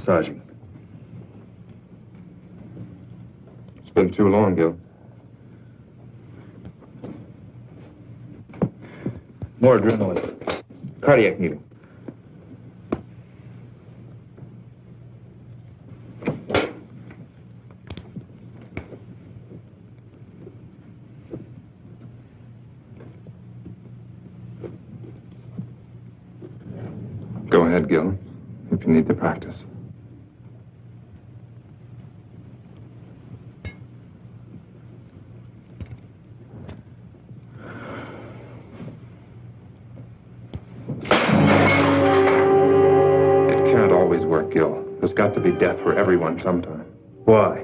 massaging. It's been too long, Gil. More adrenaline. Cardiac needle. Go ahead, Gil, if you need the practice. It can't always work, Gil. There's got to be death for everyone sometime. Why?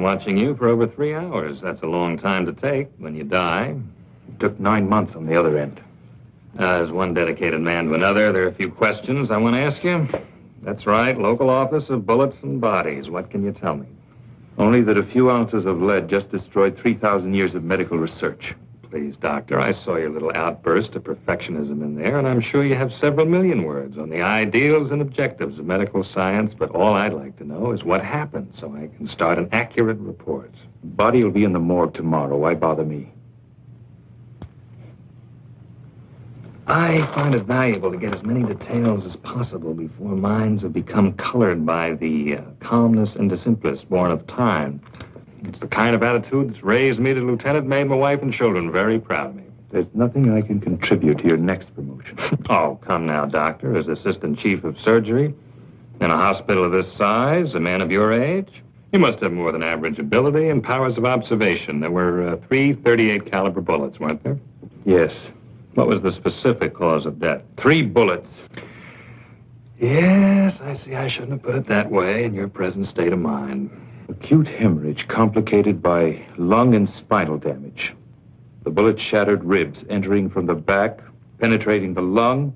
Watching you for over 3 hours. That's a long time to take when you die. It took 9 months on the other end. As one dedicated man to another, there are a few questions I want to ask you. That's right, local office of bullets and bodies. What can you tell me? Only that a few ounces of lead just destroyed 3,000 years of medical research. Please, Doctor, I saw your little outburst of perfectionism in there, and I'm sure you have several million words on the ideals and objectives of medical science, but all I'd like to know is what happened so I can start an accurate report. Body will be in the morgue tomorrow. Why bother me? I find it valuable to get as many details as possible before minds have become colored by the calmness and the simplest born of time. It's the kind of attitude that's raised me to lieutenant, made my wife and children very proud of me. There's nothing I can contribute to your next promotion. Oh, come now, Doctor. As assistant chief of surgery in a hospital of this size, a man of your age, you must have more than average ability and powers of observation. There were 3 .38 caliber bullets, weren't there? Yes. What was the specific cause of death? 3 bullets. Yes, I see. I shouldn't have put it that way in your present state of mind. Acute hemorrhage complicated by lung and spinal damage. The bullet shattered ribs, entering from the back, penetrating the lung,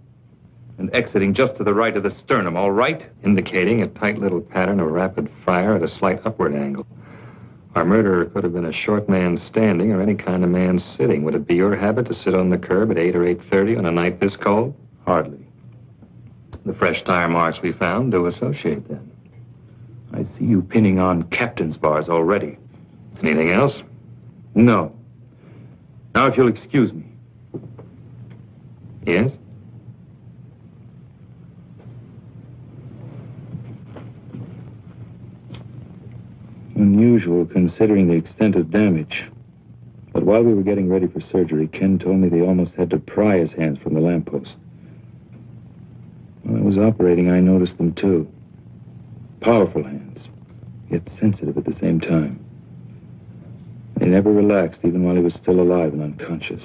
and exiting just to the right of the sternum, all right? Indicating a tight little pattern of rapid fire at a slight upward angle. Our murderer could have been a short man standing or any kind of man sitting. Would it be your habit to sit on the curb at 8 or 8:30 on a night this cold? Hardly. The fresh tire marks we found do associate then. I see you pinning on captain's bars already. Anything else? No. Now, if you'll excuse me. Yes? Unusual, considering the extent of damage. But while we were getting ready for surgery, Ken told me they almost had to pry his hands from the lamppost. When I was operating, I noticed them, too. Powerful hands, yet sensitive at the same time. They never relaxed, even while he was still alive and unconscious.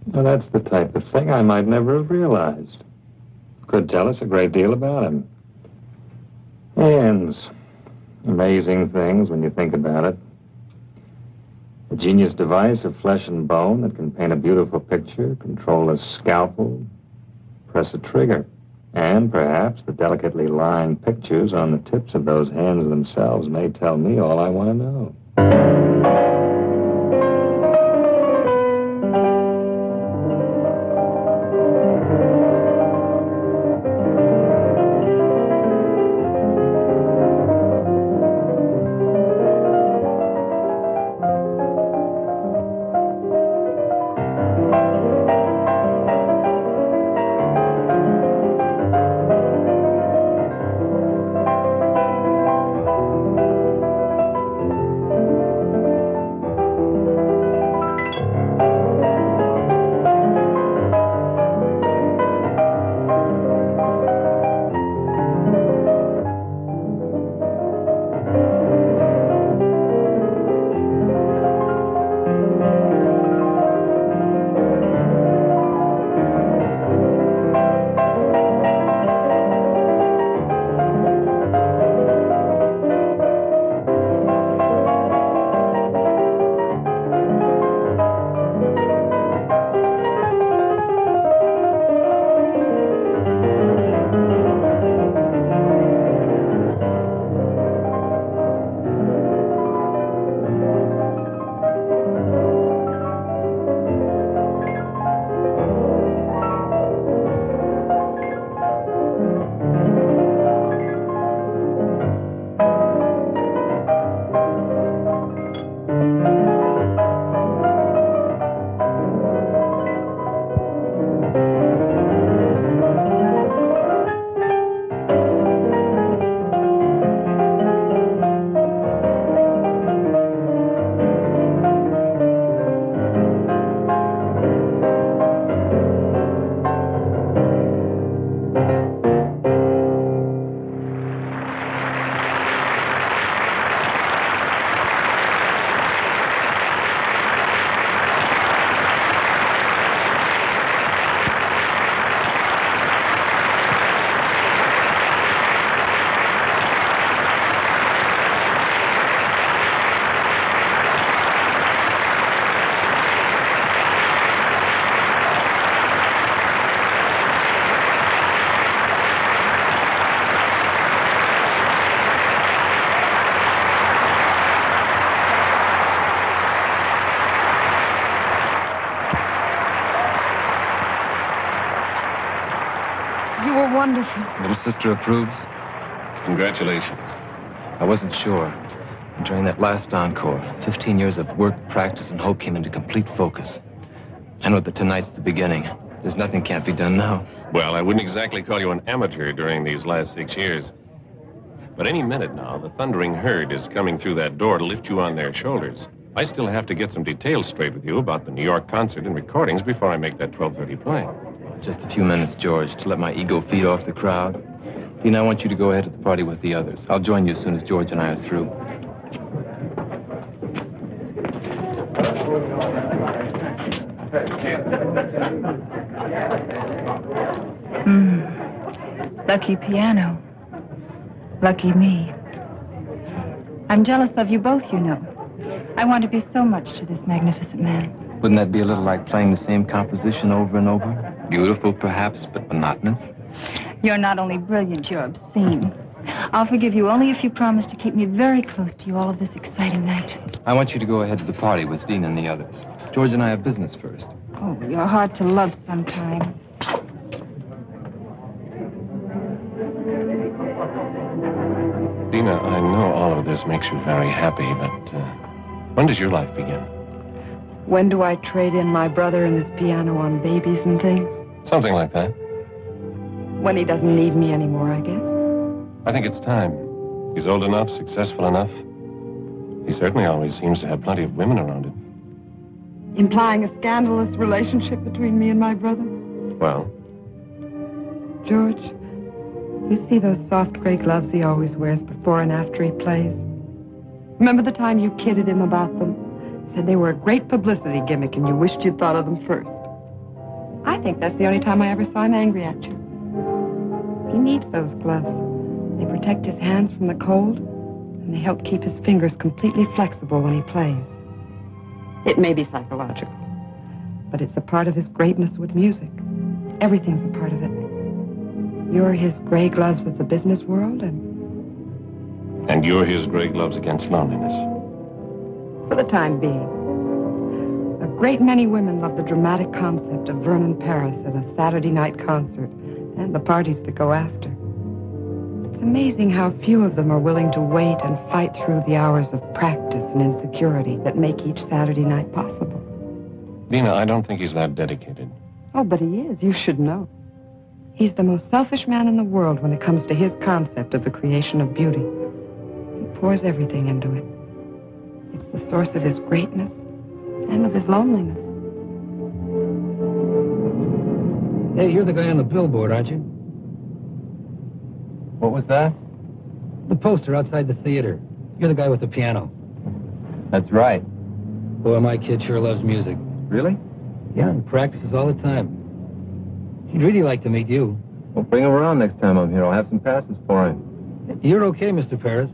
Well, that's the type of thing I might never have realized. Could tell us a great deal about him. Hands. Amazing things when you think about it. A genius device of flesh and bone that can paint a beautiful picture, control a scalpel, press a trigger. And perhaps the delicately lined pictures on the tips of those hands themselves may tell me all I want to know. You were wonderful. Little sister approves? Congratulations. I wasn't sure. During that last encore, 15 years of work, practice, and hope came into complete focus. I know that tonight's the beginning. There's nothing can't be done now. Well, I wouldn't exactly call you an amateur during these last 6 years. But any minute now, the thundering herd is coming through that door to lift you on their shoulders. I still have to get some details straight with you about the New York concert and recordings before I make that 12:30 play. Just a few minutes, George, to let my ego feed off the crowd. Dean, I want you to go ahead to the party with the others. I'll join you as soon as George and I are through. Lucky piano. Lucky me. I'm jealous of you both, you know. I want to be so much to this magnificent man. Wouldn't that be a little like playing the same composition over and over? Beautiful, perhaps, but monotonous? You're not only brilliant, you're obscene. I'll forgive you only if you promise to keep me very close to you all of this exciting night. I want you to go ahead to the party with Dean and the others. George and I have business first. Oh, you're hard to love sometimes. Dina, I know all of this makes you very happy, but when does your life begin? When do I trade in my brother and his piano on babies and things? Something like that. When he doesn't need me anymore, I guess. I think it's time. He's old enough, successful enough. He certainly always seems to have plenty of women around him. Implying a scandalous relationship between me and my brother? Well? George, you see those soft gray gloves he always wears before and after he plays? Remember the time you kidded him about them? Said they were a great publicity gimmick and you wished you'd thought of them first. I think that's the only time I ever saw him angry at you. He needs those gloves. They protect his hands from the cold, and they help keep his fingers completely flexible when he plays. It may be psychological, but it's a part of his greatness with music. Everything's a part of it. You're his gray gloves of the business world, And you're his gray gloves against loneliness. for the time being. A great many women love the dramatic concept of Vernon Paris at a Saturday night concert and the parties that go after. It's amazing how few of them are willing to wait and fight through the hours of practice and insecurity that make each Saturday night possible. Dina, I don't think he's that dedicated. Oh, but he is. You should know. He's the most selfish man in the world when it comes to his concept of the creation of beauty. He pours everything into it. It's the source of his greatness and of his loneliness. Hey, you're the guy on the billboard, aren't you? What was that? The poster outside the theater. You're the guy with the piano. That's right. Boy, my kid sure loves music. Really? Yeah, and practices all the time. He'd really like to meet you. Well, bring him around next time I'm here. I'll have some passes for him. You're okay, Mr. Paris.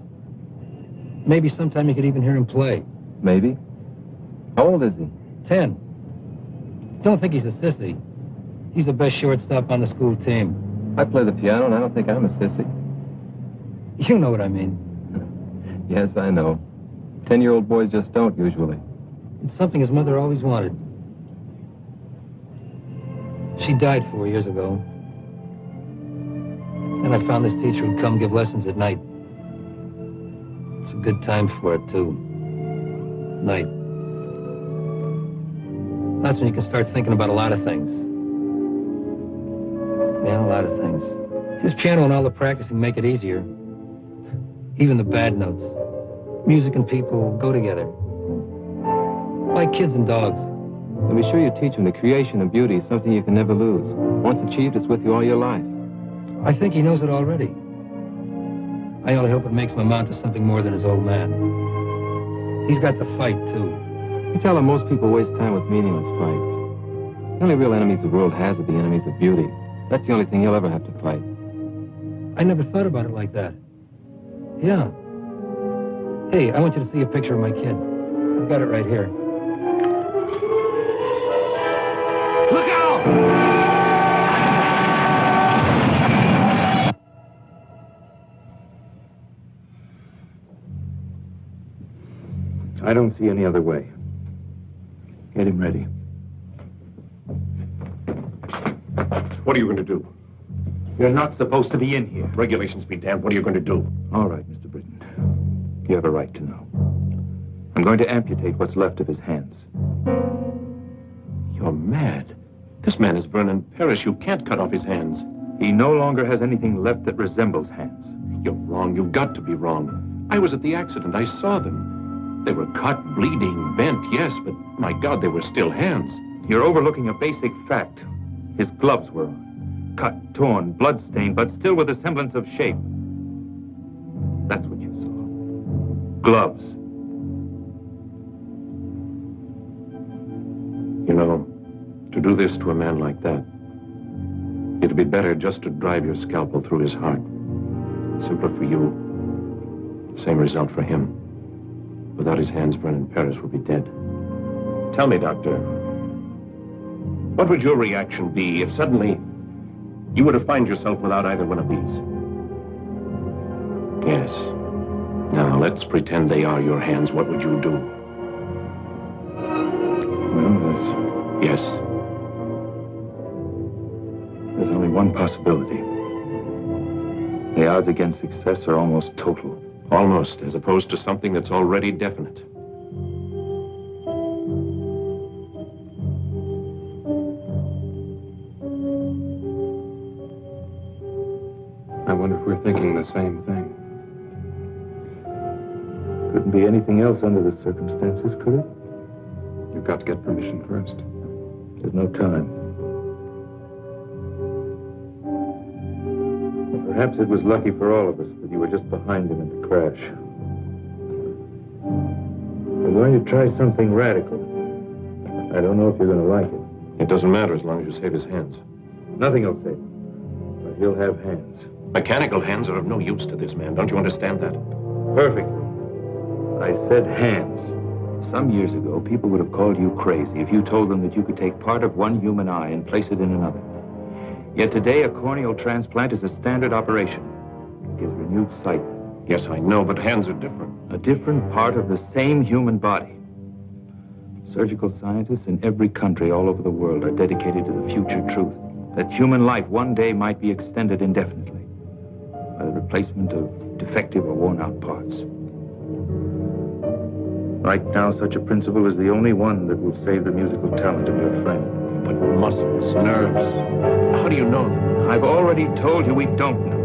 Maybe sometime you could even hear him play. Maybe. How old is he? 10. Don't think he's a sissy. He's the best shortstop on the school team. I play the piano, and I don't think I'm a sissy. You know what I mean. Yes, I know. 10-year-old boys just don't, usually. It's something his mother always wanted. She died 4 years ago. And I found this teacher who'd come give lessons at night. It's a good time for it, too. Night. That's when you can start thinking about a lot of things. Yeah, a lot of things. His piano and all the practicing make it easier. Even the bad notes. Music and people go together. Like kids and dogs. And be sure you teach him the creation of beauty is something you can never lose. Once achieved, it's with you all your life. I think he knows it already. I only hope it makes him amount to something more than his old man. He's got the fight, too. You tell him most people waste time with meaningless fights. The only real enemies the world has are the enemies of beauty. That's the only thing he'll ever have to fight. I never thought about it like that. Yeah. Hey, I want you to see a picture of my kid. I've got it right here. Look out! I don't see any other way. Get him ready. What are you going to do? You're not supposed to be in here. Regulations be damned. What are you going to do? All right, Mr. Britton. You have a right to know. I'm going to amputate what's left of his hands. You're mad. This man is Vernon Parrish. You can't cut off his hands. He no longer has anything left that resembles hands. You're wrong. You've got to be wrong. I was at the accident. I saw them. They were cut, bleeding, bent, yes, but my God, they were still hands. You're overlooking a basic fact. His gloves were on. Cut, torn, blood-stained, but still with a semblance of shape. That's what you saw. Gloves. You know, to do this to a man like that, it'd be better just to drive your scalpel through his heart. Simpler for you, same result for him. Without his hands, Vernon Parrish would be dead. Tell me, Doctor, what would your reaction be if suddenly you were to find yourself without either one of these? Yes. Now, let's pretend they are your hands. What would you do? Well, Yes. there's only one possibility. The odds against success are almost total. Almost, as opposed to something that's already definite. I wonder if we're thinking the same thing. Couldn't be anything else under the circumstances, could it? You've got to get permission first. There's no time. Perhaps it was lucky for all of us that you were just behind him in the crash. We're going to try something radical. I don't know if you're going to like it. It doesn't matter as long as you save his hands. Nothing will save him. But he'll have hands. Mechanical hands are of no use to this man. Don't you understand that? Perfectly. I said hands. Some years ago, people would have called you crazy if you told them that you could take part of one human eye and place it in another. Yet today, a corneal transplant is a standard operation. It gives renewed sight. Yes, I know, but hands are different. A different part of the same human body. Surgical scientists in every country all over the world are dedicated to the future truth that human life one day might be extended indefinitely by the replacement of defective or worn-out parts. Right now, such a principle is the only one that will save the musical talent of your friend. But muscles, nerves, how do you know them? I've already told you we don't know.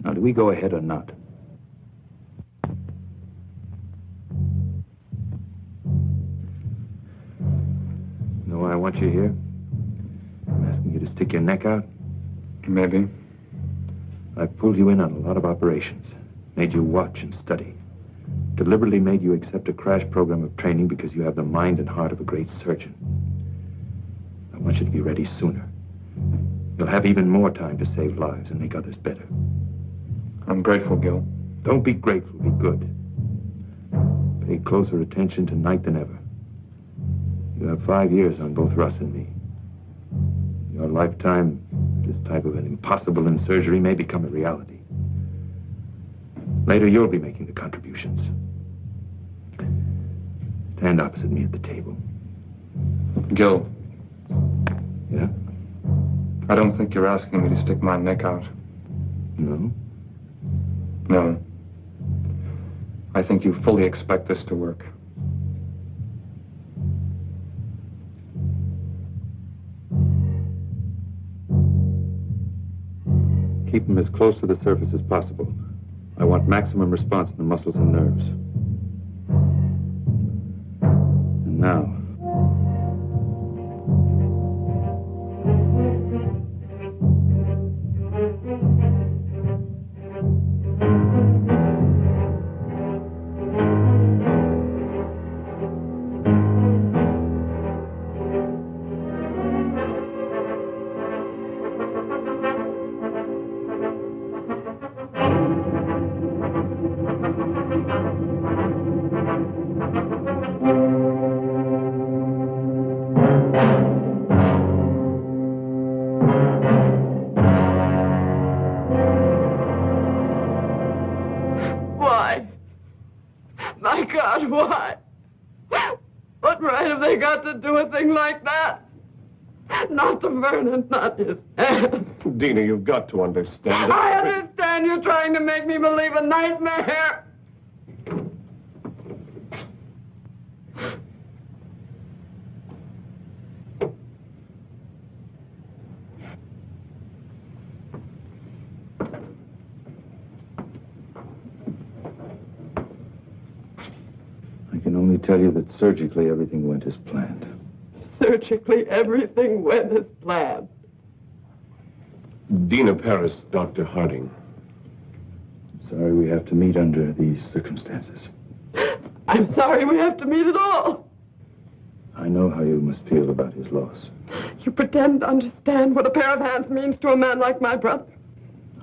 Now, do we go ahead or not? You know why I want you here? I'm asking you to stick your neck out. Maybe. I've pulled you in on a lot of operations, made you watch and study, deliberately made you accept a crash program of training because you have the mind and heart of a great surgeon. I want you to be ready sooner. You'll have even more time to save lives and make others better. I'm grateful, Gil. Don't be grateful, be good. Pay closer attention tonight than ever. You have 5 years on both Russ and me. In your lifetime, this type of an impossible in surgery may become a reality. Later, you'll be making the contributions. Stand opposite me at the table. Gil, Yeah? I don't think you're asking me to stick my neck out. No? No. I think you fully expect this to work. Keep them as close to the surface as possible. I want maximum response in the muscles and nerves. And now... Why? My God, why? What right have they got to do a thing like that? Not to Vernon, not his hand. Dina, you've got to understand. I understand you're trying to make me believe a nightmare. I can only tell you that surgically everything went as planned. Surgically, everything went as planned. Dina Paris, Dr. Harding. Sorry we have to meet under these circumstances. I'm sorry we have to meet at all. I know how you must feel about his loss. You pretend to understand what a pair of hands means to a man like my brother.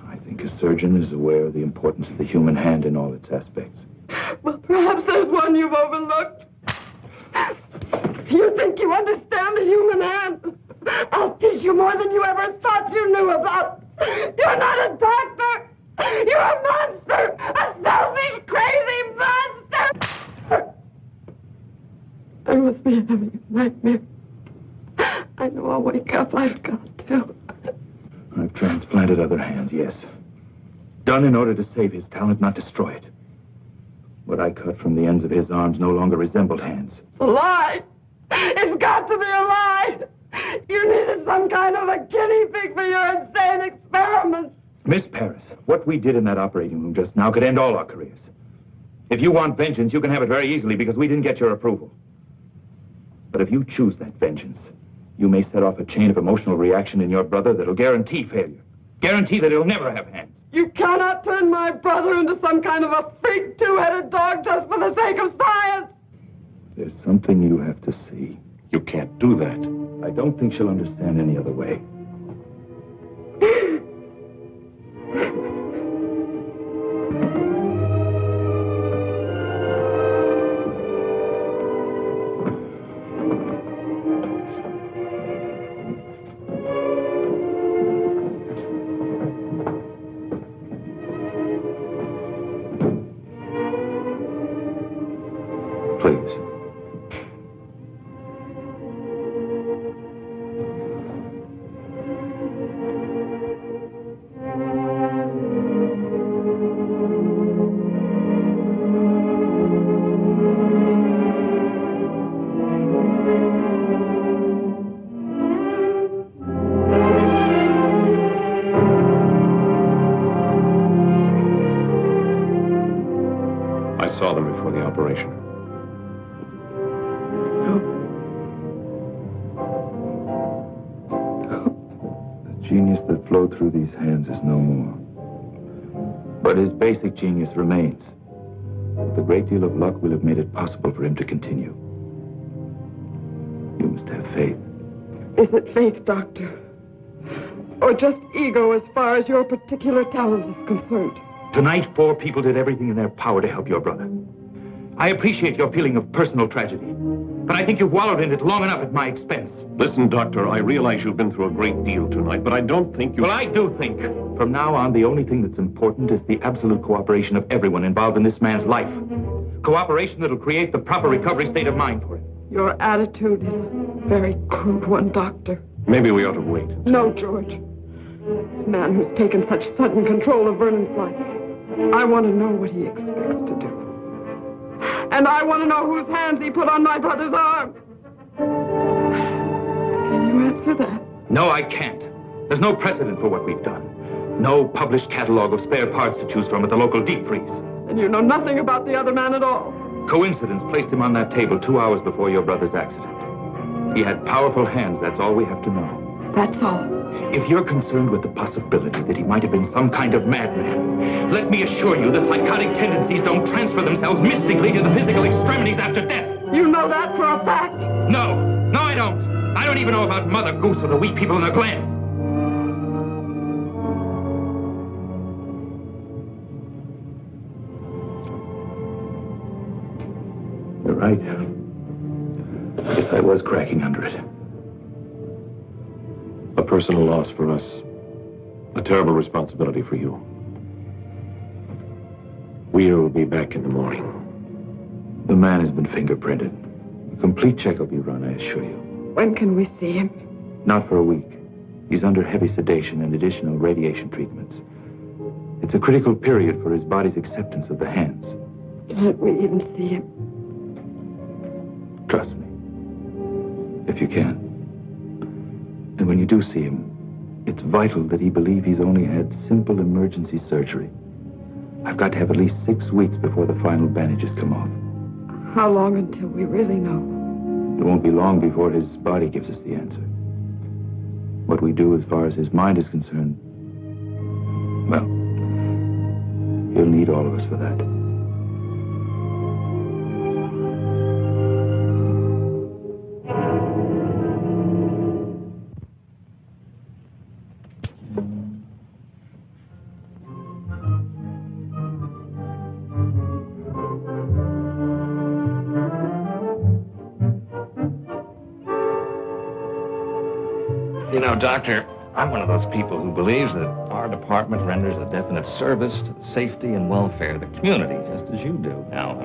I think a surgeon is aware of the importance of the human hand in all its aspects. Well, perhaps there's one you've overlooked. You think you understand the human hand? I'll teach you more than you ever thought you knew about. You're not a doctor. You're a monster. A selfish, crazy monster. I must be having a nightmare. I know I'll wake up. I've got to. I've transplanted other hands, yes. Done in order to save his talent, not destroy it. What I cut from the ends of his arms no longer resembled hands. It's a lie. It's got to be a lie. You needed some kind of a guinea pig for your insane experiments. Miss Paris, what we did in that operating room just now could end all our careers. If you want vengeance, you can have it very easily because we didn't get your approval. But if you choose that vengeance, you may set off a chain of emotional reaction in your brother that'll guarantee failure. Guarantee that he'll never have hands. You cannot turn my brother into some kind of a freak two-headed dog just for the sake of science. There's something you have to see. You can't do that. I don't think she'll understand any other way. Please. I saw them before the operation. The genius that flowed through these hands is no more. But his basic genius remains. With a great deal of luck, we'll have made it possible for him to continue. You must have faith. Is it faith, Doctor? Or just ego as far as your particular talent is concerned? Tonight, 4 people did everything in their power to help your brother. I appreciate your feeling of personal tragedy, but I think you've wallowed in it long enough at my expense. Listen, Doctor, I realize you've been through a great deal tonight, but I don't think you... Well, I do think. From now on, the only thing that's important is the absolute cooperation of everyone involved in this man's life. Cooperation that'll create the proper recovery state of mind for him. Your attitude is a very crude one, Doctor. Maybe we ought to wait. No, George. This man who's taken such sudden control of Vernon's life, I want to know what he expects to do. And I want to know whose hands he put on my brother's arms. Can you answer that? No, I can't. There's no precedent for what we've done. No published catalog of spare parts to choose from at the local deep freeze. And you know nothing about the other man at all. Coincidence placed him on that table 2 hours before your brother's accident. He had powerful hands, that's all we have to know. That's all. If you're concerned with the possibility that he might have been some kind of madman, let me assure you that psychotic tendencies don't transfer themselves mystically to the physical extremities after death. You know that for a fact? No, I don't. I don't even know about Mother Goose or the wee people in the Glen. You're right. I guess I was cracking under it. A personal loss for us. A terrible responsibility for you. We'll be back in the morning. The man has been fingerprinted. A complete check will be run, I assure you. When can we see him? Not for a week. He's under heavy sedation and additional radiation treatments. It's a critical period for his body's acceptance of the hands. Can't we even see him? Trust me. If you can. And when you do see him, it's vital that he believe he's only had simple emergency surgery. I've got to have at least 6 weeks before the final bandages come off. How long until we really know? It won't be long before his body gives us the answer. What we do as far as his mind is concerned, well, he'll need all of us for that. You know, Doctor, I'm one of those people who believes that our department renders a definite service to the safety and welfare of the community, just as you do. Now,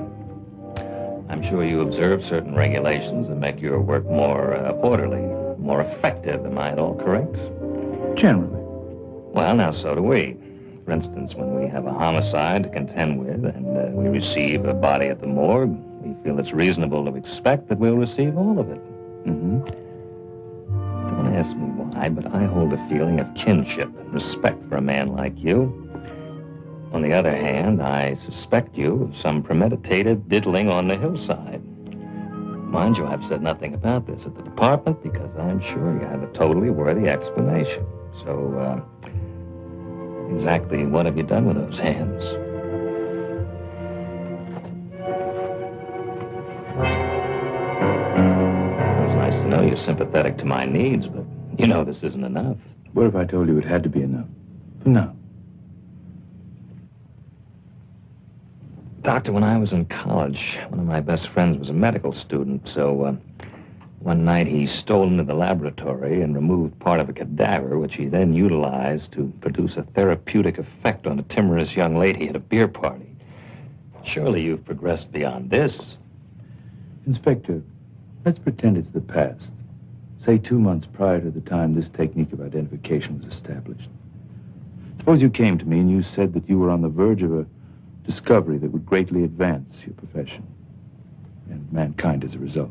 I'm sure you observe certain regulations that make your work more orderly, more effective. Am I at all correct? Generally. Well, now, so do we. For instance, when we have a homicide to contend with and we receive a body at the morgue, we feel it's reasonable to expect that we'll receive all of it. Mm-hmm. Don't ask me why, but I hold a feeling of kinship and respect for a man like you. On the other hand, I suspect you of some premeditated diddling on the hillside. Mind you, I've said nothing about this at the department because I'm sure you have a totally worthy explanation. So, exactly what have you done with those hands? It's nice to know you're sympathetic to my needs, but you know this isn't enough. What if I told you it had to be enough? For now. Doctor, when I was in college, one of my best friends was a medical student, so one night he stole into the laboratory and removed part of a cadaver, which he then utilized to produce a therapeutic effect on a timorous young lady at a beer party. Surely you've progressed beyond this. Inspector, let's pretend it's the past. Say 2 months prior to the time this technique of identification was established. Suppose you came to me and you said that you were on the verge of a discovery that would greatly advance your profession and mankind as a result.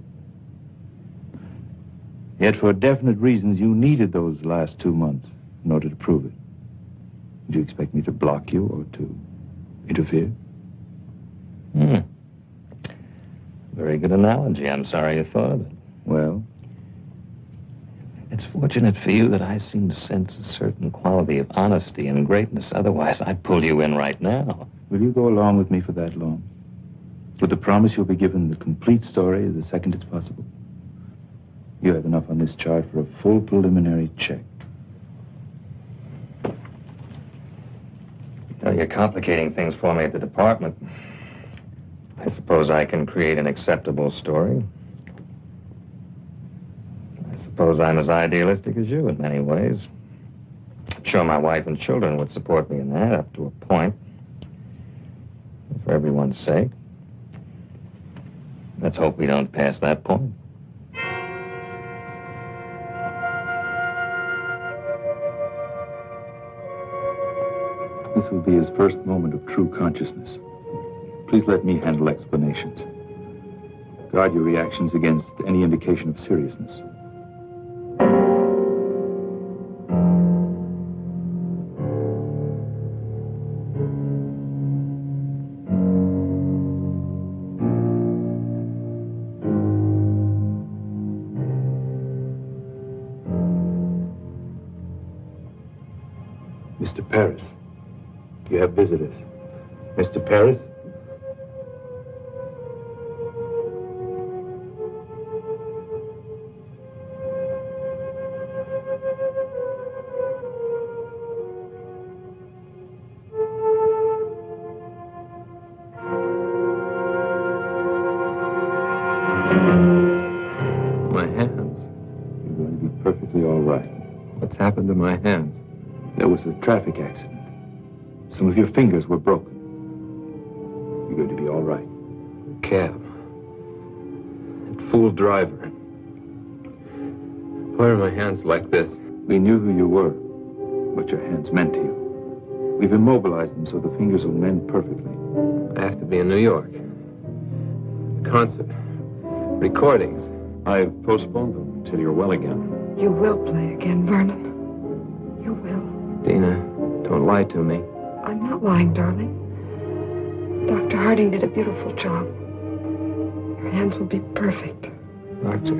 Yet for definite reasons, you needed those last 2 months in order to prove it. Do you expect me to block you or to interfere? Very good analogy. I'm sorry you thought of it. Well? It's fortunate for you that I seem to sense a certain quality of honesty and greatness. Otherwise, I'd pull you in right now. Will you go along with me for that long? With the promise you'll be given the complete story the second it's possible? You have enough on this chart for a full preliminary check. Now, you're complicating things for me at the department. I suppose I can create an acceptable story. I suppose I'm as idealistic as you in many ways. I'm sure my wife and children would support me in that up to a point. For everyone's sake. Let's hope we don't pass that point. This will be his first moment of true consciousness. Please let me handle explanations. Guard your reactions against any indication of seriousness. Mr. Paris, you have visitors. Mr. Paris? My hands. You're going to be perfectly all right. What's happened to my hands? There was a traffic accident. Some of your fingers were broken. You're going to be all right. Cab. That fool driver. Why are my hands like this? We knew who you were, what your hands meant to you. We've immobilized them so the fingers will mend perfectly. I have to be in New York. Concert. Recordings. I've postponed them until you're well again. You will play again, Vernon. You will. Dina, don't lie to me. I'm not lying, darling. Dr. Harding did a beautiful job. Your hands will be perfect. Doctor.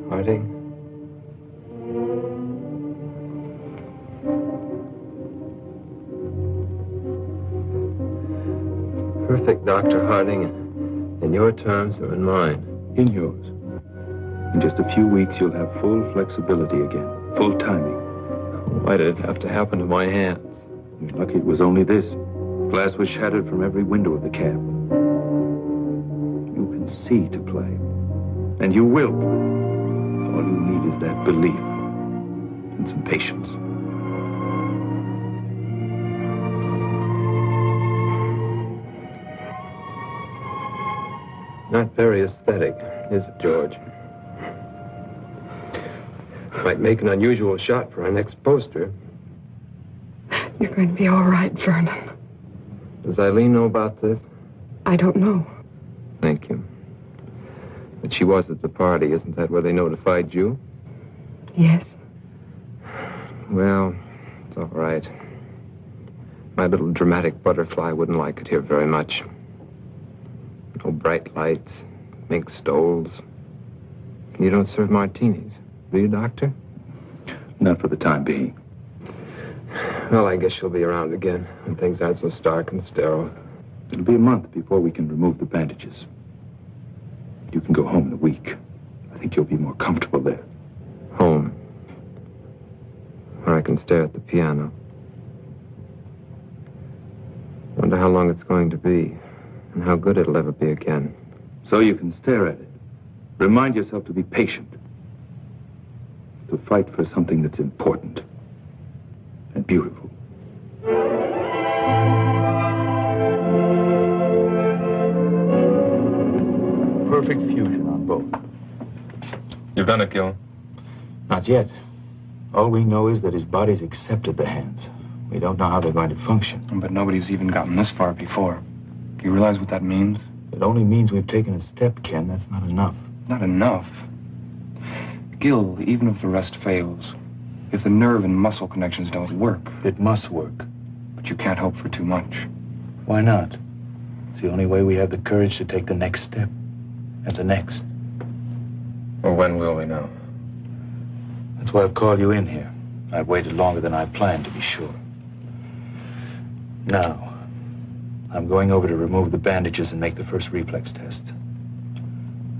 Harding. Perfect, Dr. Harding. In your terms or in mine? In yours. In just a few weeks, you'll have full flexibility again, full timing. Why did it have to happen to my hands? You're lucky it was only this. Glass was shattered from every window of the cab. You can see to play. And you will play. All you need is that belief and some patience. Not very aesthetic, is it, George? Might make an unusual shot for our next poster. You're going to be all right, Vernon. Does Eileen know about this? I don't know. Thank you. But she was at the party. Isn't that where they notified you? Yes. Well, it's all right. My little dramatic butterfly wouldn't like it here very much. No bright lights, mink stoles. You don't serve martinis, do you, Doctor? Not for the time being. Well, I guess she'll be around again when things aren't so stark and sterile. It'll be a month before we can remove the bandages. You can go home in a week. I think you'll be more comfortable there. Home. Where I can stare at the piano. Wonder how long it's going to be. And how good it'll ever be again. So you can stare at it. Remind yourself to be patient. To fight for something that's important and beautiful. Perfect fusion on both. You've done it, Gil. Not yet. All we know is that his body's accepted the hands. We don't know how they're going to function. But nobody's even gotten this far before. Do you realize what that means? It only means we've taken a step, Ken. That's not enough. Not enough. Gil, even if the rest fails, if the nerve and muscle connections don't work, It must work. but you can't hope for too much. Why not? It's the only way we have the courage to take the next step. And the next. Well, when will we know? That's why I've called you in here. I've waited longer than I planned, to be sure. Now, I'm going over to remove the bandages and make the first reflex test.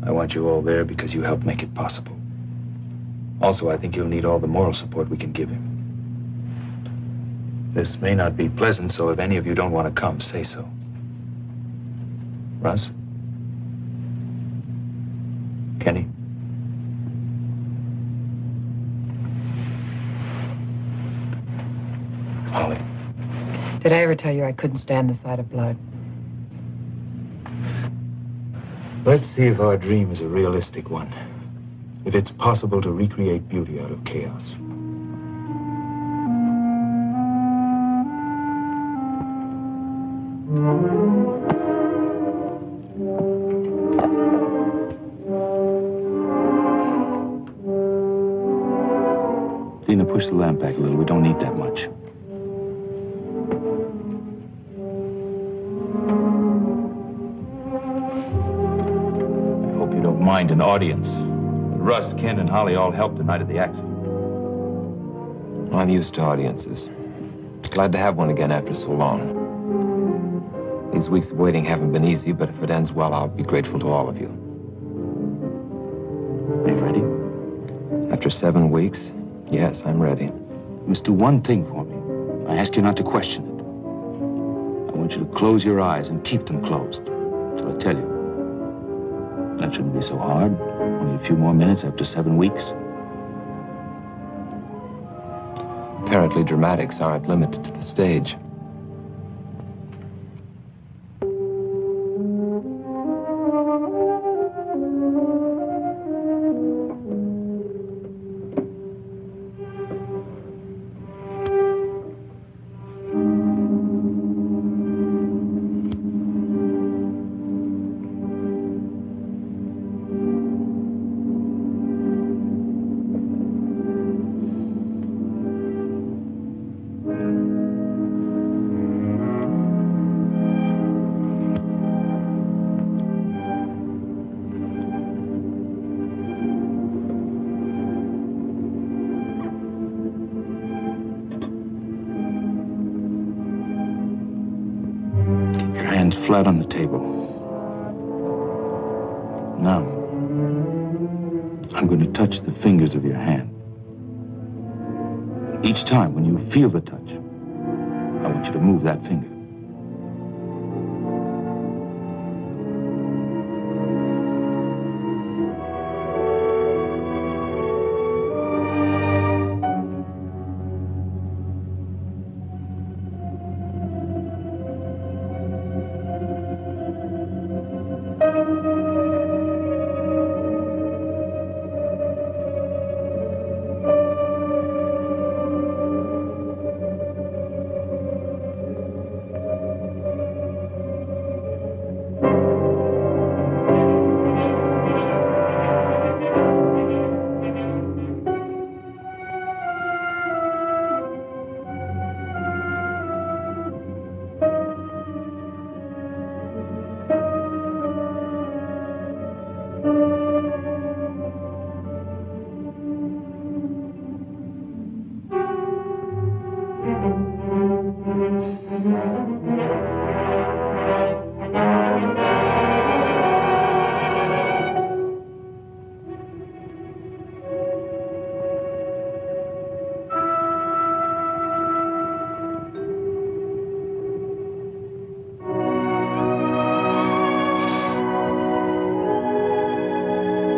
I want you all there because you helped make it possible. Also, I think you'll need all the moral support we can give him. This may not be pleasant, so if any of you don't want to come, say so. Russ? Kenny? Holly? Did I ever tell you I couldn't stand the sight of blood? Let's see if our dream is a realistic one. If it's possible to recreate beauty out of chaos. Dina, push the lamp back a little. We don't need that much. I hope you don't mind an audience. Russ, Ken, and Holly all helped the night of the accident. I'm used to audiences. Glad to have one again after so long. These weeks of waiting haven't been easy, but if it ends well, I'll be grateful to all of you. Are you ready? After 7 weeks, yes, I'm ready. You must do one thing for me. I ask you not to question it. I want you to close your eyes and keep them closed till I tell you. That shouldn't be so hard. Only a few more minutes after 7 weeks. Apparently, dramatics aren't limited to the stage. flat on the table. Now, I'm going to touch the fingers of your hand. Each time when you feel the touch, I want you to move that finger.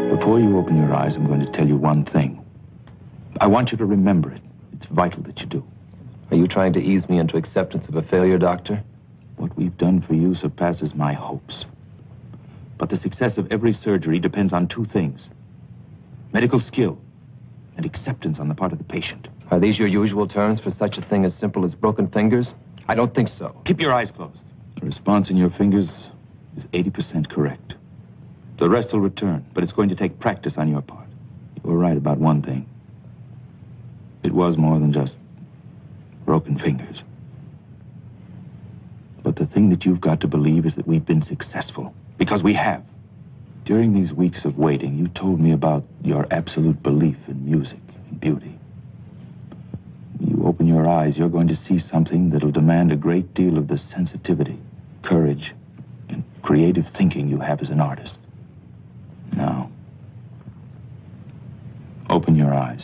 Before you open your eyes, I'm going to tell you one thing. I want you to remember it. It's vital that you do. Are you trying to ease me into acceptance of a failure, Doctor? What we've done for you surpasses my hopes. But the success of every surgery depends on two things: medical skill and acceptance on the part of the patient. Are these your usual terms for such a thing as simple as broken fingers? I don't think so. Keep your eyes closed. The response in your fingers is 80% correct. The rest will return, but it's going to take practice on your part. You were right about one thing. It was more than just broken fingers. But the thing that you've got to believe is that we've been successful, because we have. During these weeks of waiting, you told me about your absolute belief in music and beauty. When you open your eyes, you're going to see something that'll demand a great deal of the sensitivity, courage, and creative thinking you have as an artist. Now, open your eyes.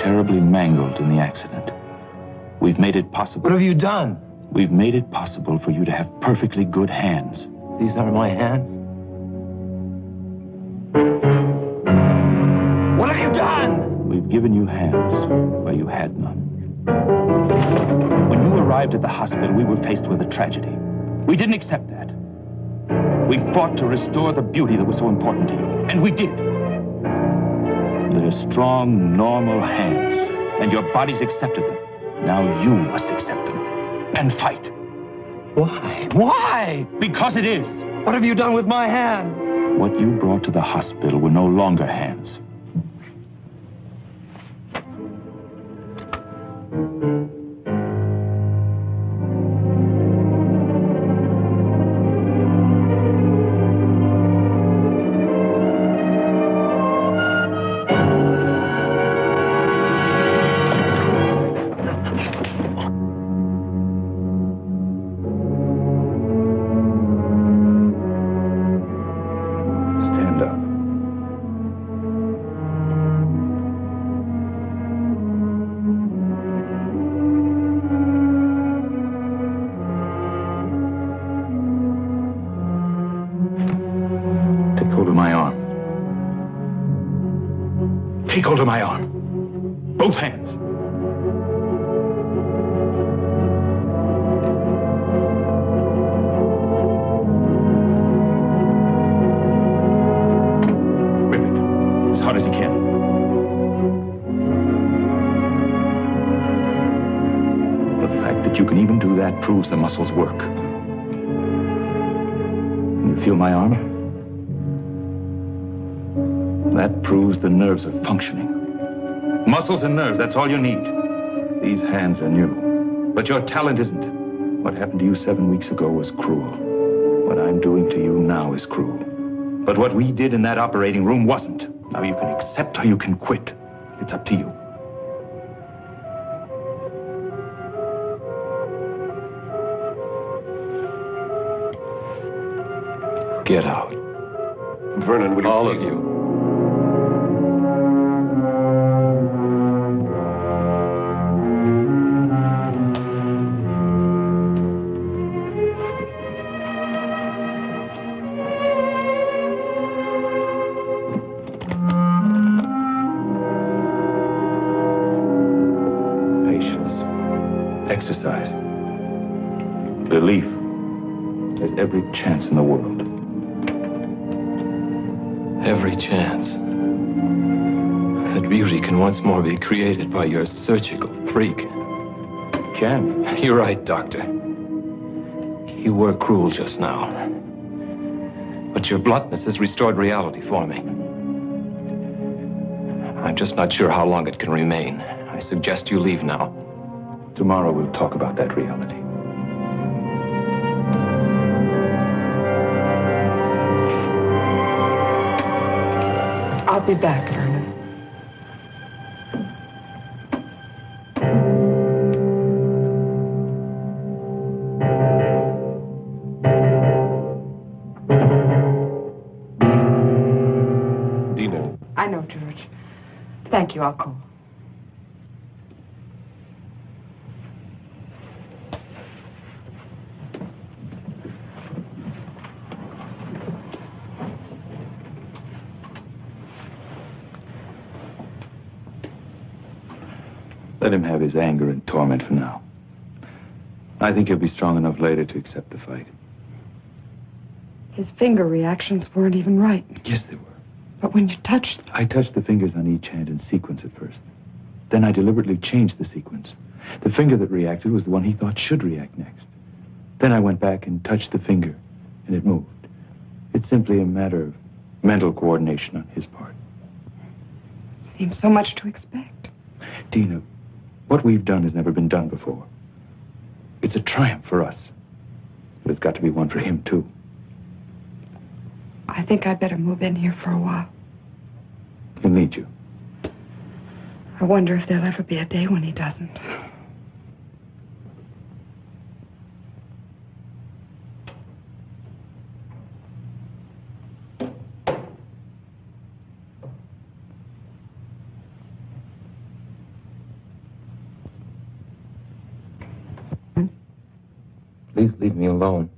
Terribly mangled in the accident. We've made it possible. What have you done? We've made it possible for you to have perfectly good hands. These aren't my hands. What have you done? We've given you hands where you had none. When you arrived at the hospital, we were faced with a tragedy. We didn't accept that. We fought to restore the beauty that was so important to you, and we did. They're strong, normal hands, and your bodies accepted them. Now you must accept them and fight. Why? Why? Because it is. What have you done with my hands? What you brought to the hospital were no longer hands. Take hold of my arm. Both hands. Grip it as hard as you can. That proves the muscles work. Can you feel my arm? That proves the nerves are functioning. Muscles and nerves, that's all you need. These hands are new. But your talent isn't. What happened to you 7 weeks ago was cruel. What I'm doing to you now is cruel. But what we did in that operating room wasn't. Now you can accept or you can quit. It's up to you. Get out. Vernon, would you All of please- you. Exercise. Belief. There's every chance in the world. Every chance that beauty can once more be created by your surgical freak. Can. You're right, Doctor. You were cruel just now. But your bluntness has restored reality for me. I'm just not sure how long it can remain. I suggest you leave now. Tomorrow we'll talk about that reality. I'll be back, Vernon. Dina. I know, George. Thank you, I'll call. Let him have his anger and torment for now. I think he'll be strong enough later to accept the fight. His finger reactions weren't even right. Yes, they were. But when you touched them, I touched the fingers on each hand in sequence at first. Then I deliberately changed the sequence. The finger that reacted was the one he thought should react next. Then I went back and touched the finger, and it moved. It's simply a matter of mental coordination on his part. seems so much to expect. Dina, what we've done has never been done before. It's a triumph for us. But it's got to be one for him, too. I think I'd better move in here for a while. He'll need you. I wonder if there'll ever be a day when he doesn't. Please leave me alone.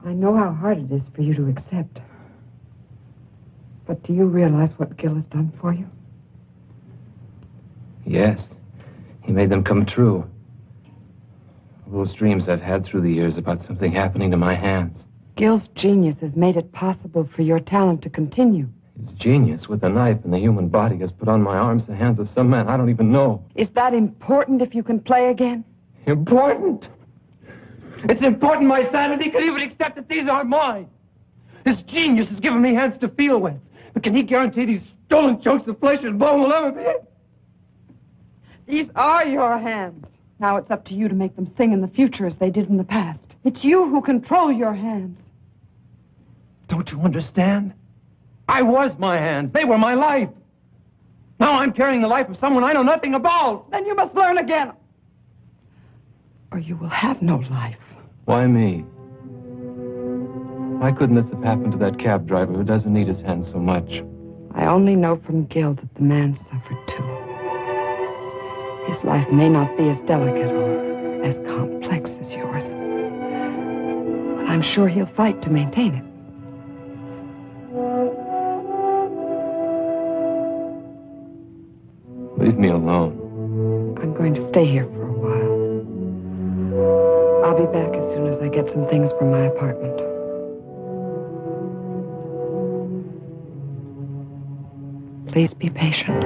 I know how hard it is for you to accept. But do you realize what Gil has done for you? Yes. He made them come true. Those dreams I've had through the years about something happening to my hands. Gil's genius has made it possible for your talent to continue. His genius with the knife in the human body has put on my arms the hands of some man I don't even know. Is that important if you can play again? Important? It's important my sanity could even accept that these aren't mine. His genius has given me hands to feel with. But can he guarantee these stolen chunks of flesh and bone will ever be? These are your hands. Now it's up to you to make them sing in the future as they did in the past. It's you who control your hands. Don't you understand? I was my hands. They were my life. Now I'm carrying the life of someone I know nothing about. Then you must learn again. Or you will have no life. Why me? Why couldn't this have happened to that cab driver who doesn't need his hands so much? I only know from Gil that the man suffered too. His life may not be as delicate or as complex as yours. But I'm sure he'll fight to maintain it. Leave me alone. I'm going to stay here for a while. I'll be back as soon as I get some things from my apartment. Please be patient.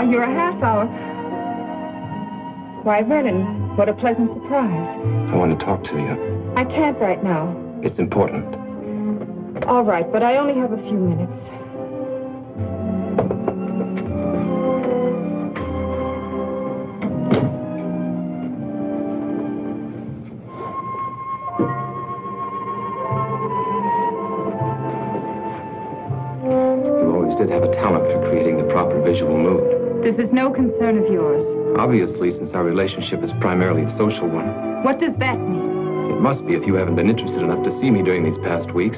Why, you're a half hour. Why, Vernon, what a pleasant surprise. I want to talk to you. I can't right now. It's important. All right, but I only have a few minutes. You always did have a talent for creating the proper visual mood. This is no concern of yours. Obviously, since our relationship is primarily a social one. What does that mean? It must be if you haven't been interested enough to see me during these past weeks.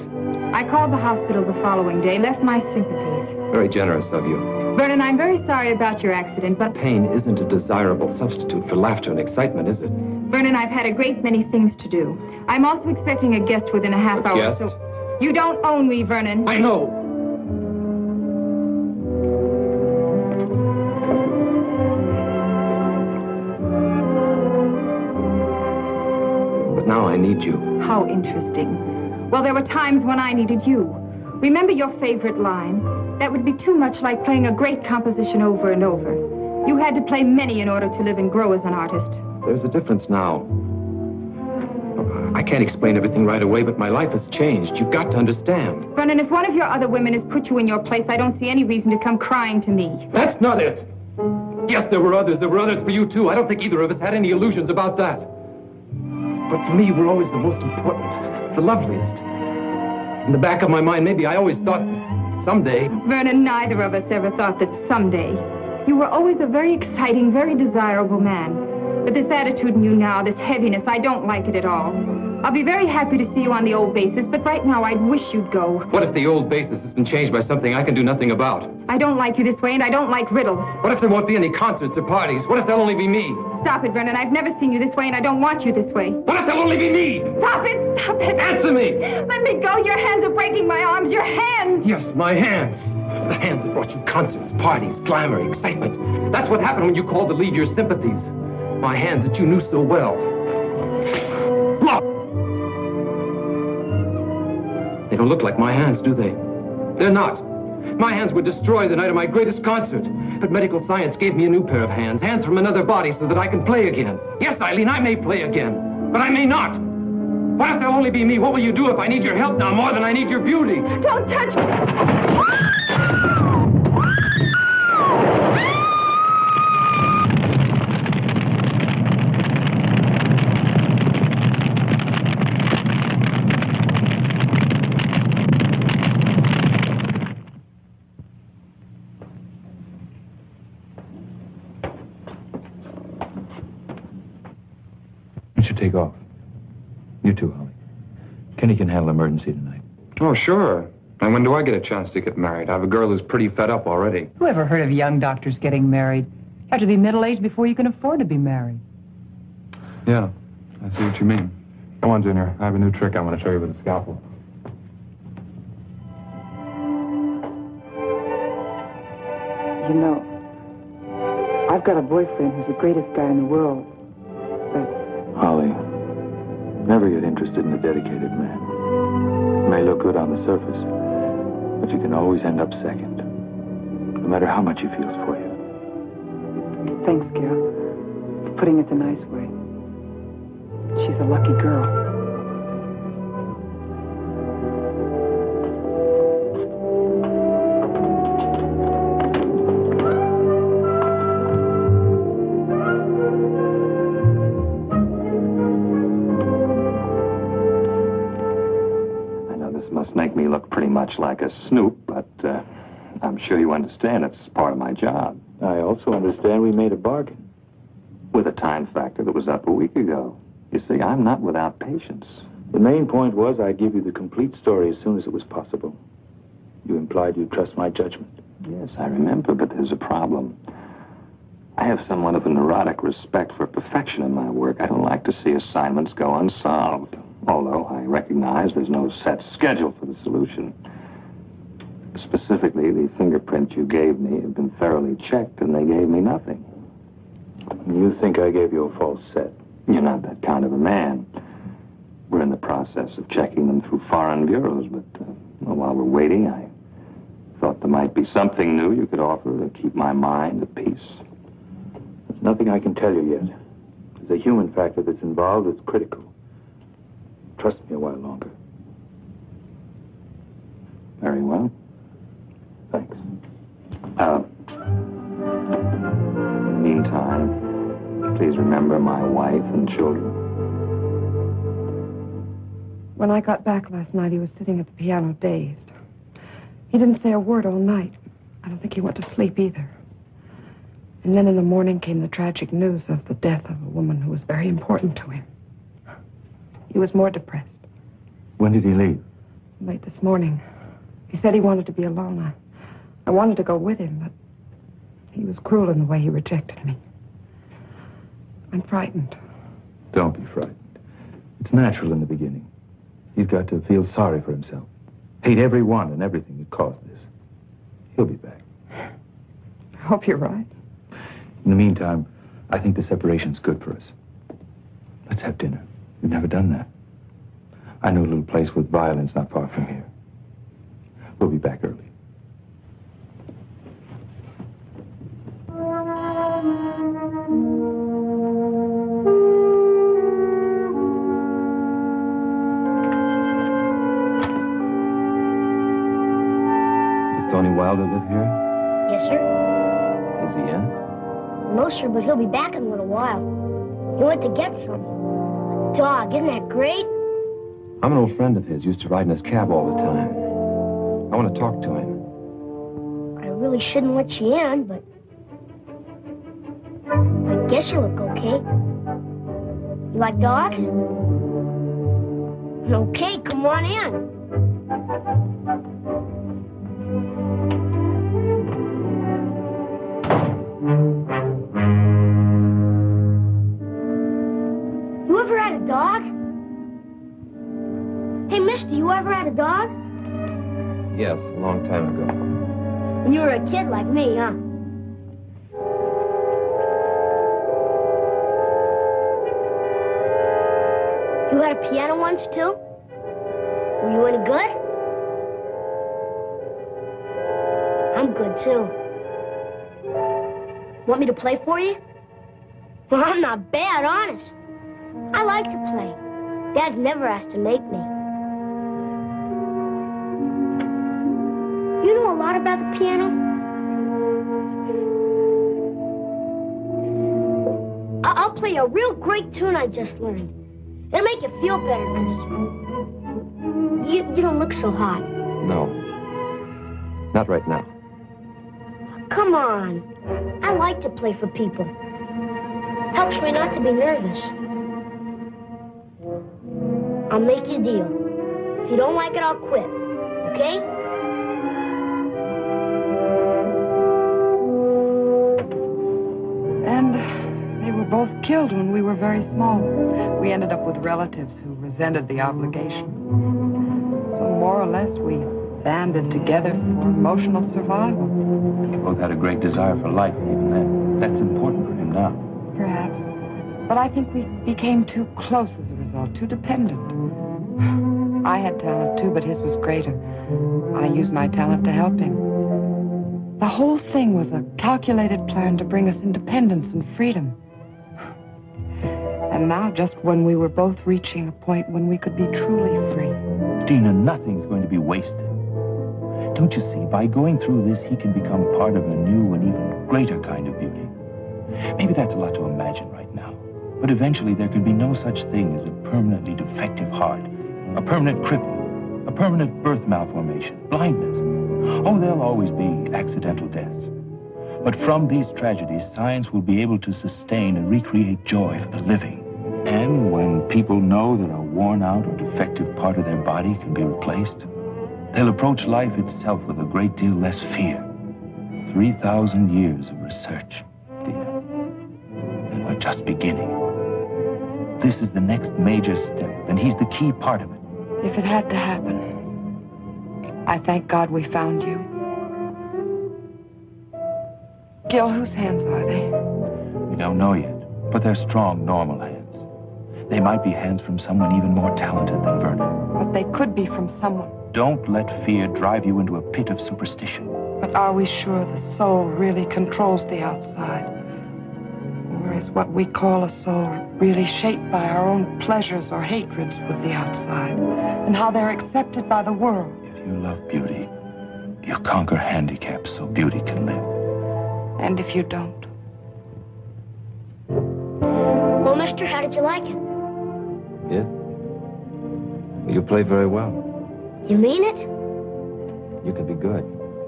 I called the hospital the following day, left my sympathies. Very generous of you. Vernon, I'm very sorry about your accident, but... Pain isn't a desirable substitute for laughter and excitement, is it? Vernon, I've had a great many things to do. I'm also expecting a guest within a half hour. Guest? So you don't own me, Vernon. I know. But now I need you. How interesting. Well, there were times when I needed you. Remember your favorite line? That would be too much like playing a great composition over and over. You had to play many in order to live and grow as an artist. There's a difference now. I can't explain everything right away, but my life has changed. You've got to understand. Vernon, if one of your other women has put you in your place, I don't see any reason to come crying to me. That's not it. Yes, there were others. There were others for you, too. I don't think either of us had any illusions about that. But for me, you were always the most important, the loveliest. In the back of my mind, maybe I always thought someday... Vernon, neither of us ever thought that someday. You were always a very exciting, very desirable man. But this attitude in you now, this heaviness, I don't like it at all. I'll be very happy to see you on the old basis, but right now I'd wish you'd go. What if the old basis has been changed by something I can do nothing about? I don't like you this way, and I don't like riddles. What if there won't be any concerts or parties? What if there'll only be me? Stop it, Vernon. I've never seen you this way, and I don't want you this way. What if there'll only be me? Stop it! Stop it! Answer me! Let me go! Your hands are breaking my arms! Your hands! Yes, my hands. The hands that brought you concerts, parties, glamour, excitement. That's what happened when you called to leave your sympathies. My hands that you knew so well. Look! They don't look like my hands, do they? They're not. My hands were destroyed the night of my greatest concert. But medical science gave me a new pair of hands. Hands from another body so that I can play again. Yes, Eileen, I may play again. But I may not. What if there'll only be me? What will you do if I need your help now more than I need your beauty? Don't touch me! You should take off. You too, Holly. Kenny can handle emergency tonight. Oh, sure. And when do I get a chance to get married? I have a girl who's pretty fed up already. Who ever heard of young doctors getting married? You have to be middle-aged before you can afford to be married. Yeah, I see what you mean. Come on, Junior. I have a new trick I want to show you with a scalpel. You know, I've got a boyfriend who's the greatest guy in the world. But Holly, never get interested in a dedicated man. It may look good on the surface, but you can always end up second, no matter how much he feels for you. thanks, Gail, for putting it the nice way. She's a lucky girl. Make me look pretty much like a snoop, but I'm sure you understand it's part of my job. I also understand we made a bargain. With a time factor that was up a week ago. You see, I'm not without patience. The main point was I'd give you the complete story as soon as it was possible. You implied you'd trust my judgment. Yes, I remember, but there's a problem. I have somewhat of a neurotic respect for perfection in my work. I don't like to see assignments go unsolved. Although I recognize there's no set schedule for the solution. Specifically, the fingerprints you gave me have been thoroughly checked, and they gave me nothing. You think I gave you a false set? You're not that kind of a man. We're in the process of checking them through foreign bureaus, but while we're waiting, I thought there might be something new you could offer to keep my mind at peace. There's nothing I can tell you yet. There's a human factor that's involved that's critical. Trust me a while longer. Very well. Thanks. In the meantime, please remember my wife and children. When I got back last night, he was sitting at the piano dazed. He didn't say a word all night. I don't think he went to sleep either. And then in the morning came the tragic news of the death of a woman who was very important to him. He was more depressed. When did he leave? Late this morning. He said he wanted to be alone. I wanted to go with him, but he was cruel in the way he rejected me. I'm frightened. Don't be frightened. It's natural in the beginning. He's got to feel sorry for himself. Hate everyone and everything that caused this. He'll be back. I hope you're right. In the meantime, I think the separation's good for us. Let's have dinner. We've never done that. I know a little place with violins not far from here. We'll be back early. Wilder live here? Yes, sir. Is he in? No, sir, but he'll be back in a little while. He went to get some. A dog, isn't that great? I'm an old friend of his. Used to ride in his cab all the time. I want to talk to him. I really shouldn't let you in, but I guess you look okay. You like dogs? Okay, come on in. You ever had a dog? Hey, mister, you ever had a dog? Yes, a long time ago. When you were a kid like me, huh? You had a piano once, too? Were you any good? I'm good, too. Want me to play for you? Well, I'm not bad, honest. I like to play. Dad's never asked to make me. You know a lot about the piano? I'll play a real great tune I just learned. It'll make you feel better, because you don't look so hot. No. Not right now. Come on. I like to play for people. Helps me not to be nervous. I'll make you a deal. If you don't like it, I'll quit. Okay? And they were both killed when we were very small. We ended up with relatives who resented the obligation. So more or less, we banded together for emotional survival. You both had a great desire for life, even then. That's important for him now. Perhaps. But I think we became too close as a result, too dependent. I had talent, too, but his was greater. I used my talent to help him. The whole thing was a calculated plan to bring us independence and freedom. And now, just when we were both reaching a point when we could be truly free. Dina, nothing's going to be wasted. Don't you see, by going through this, he can become part of a new and even greater kind of beauty. Maybe that's a lot to imagine right now. But eventually there can be no such thing as a permanently defective heart, a permanent cripple, a permanent birth malformation, blindness. Oh, there'll always be accidental deaths. But from these tragedies, science will be able to sustain and recreate joy for the living. And when people know that a worn-out or defective part of their body can be replaced, they'll approach life itself with a great deal less fear. 3,000 years of research, Dina. And we're just beginning. This is the next major step, and he's the key part of it. If it had to happen, I thank God we found you. Gil, whose hands are they? We don't know yet, but they're strong, normal hands. They might be hands from someone even more talented than Vernon. But they could be from someone. Don't let fear drive you into a pit of superstition. But are we sure the soul really controls the outside? Or is what we call a soul really shaped by our own pleasures or hatreds with the outside, and how they're accepted by the world? If you love beauty, you conquer handicaps so beauty can live. And if you don't? Well, mister, how did you like it? Yeah? You play very well. You mean it? You can be good.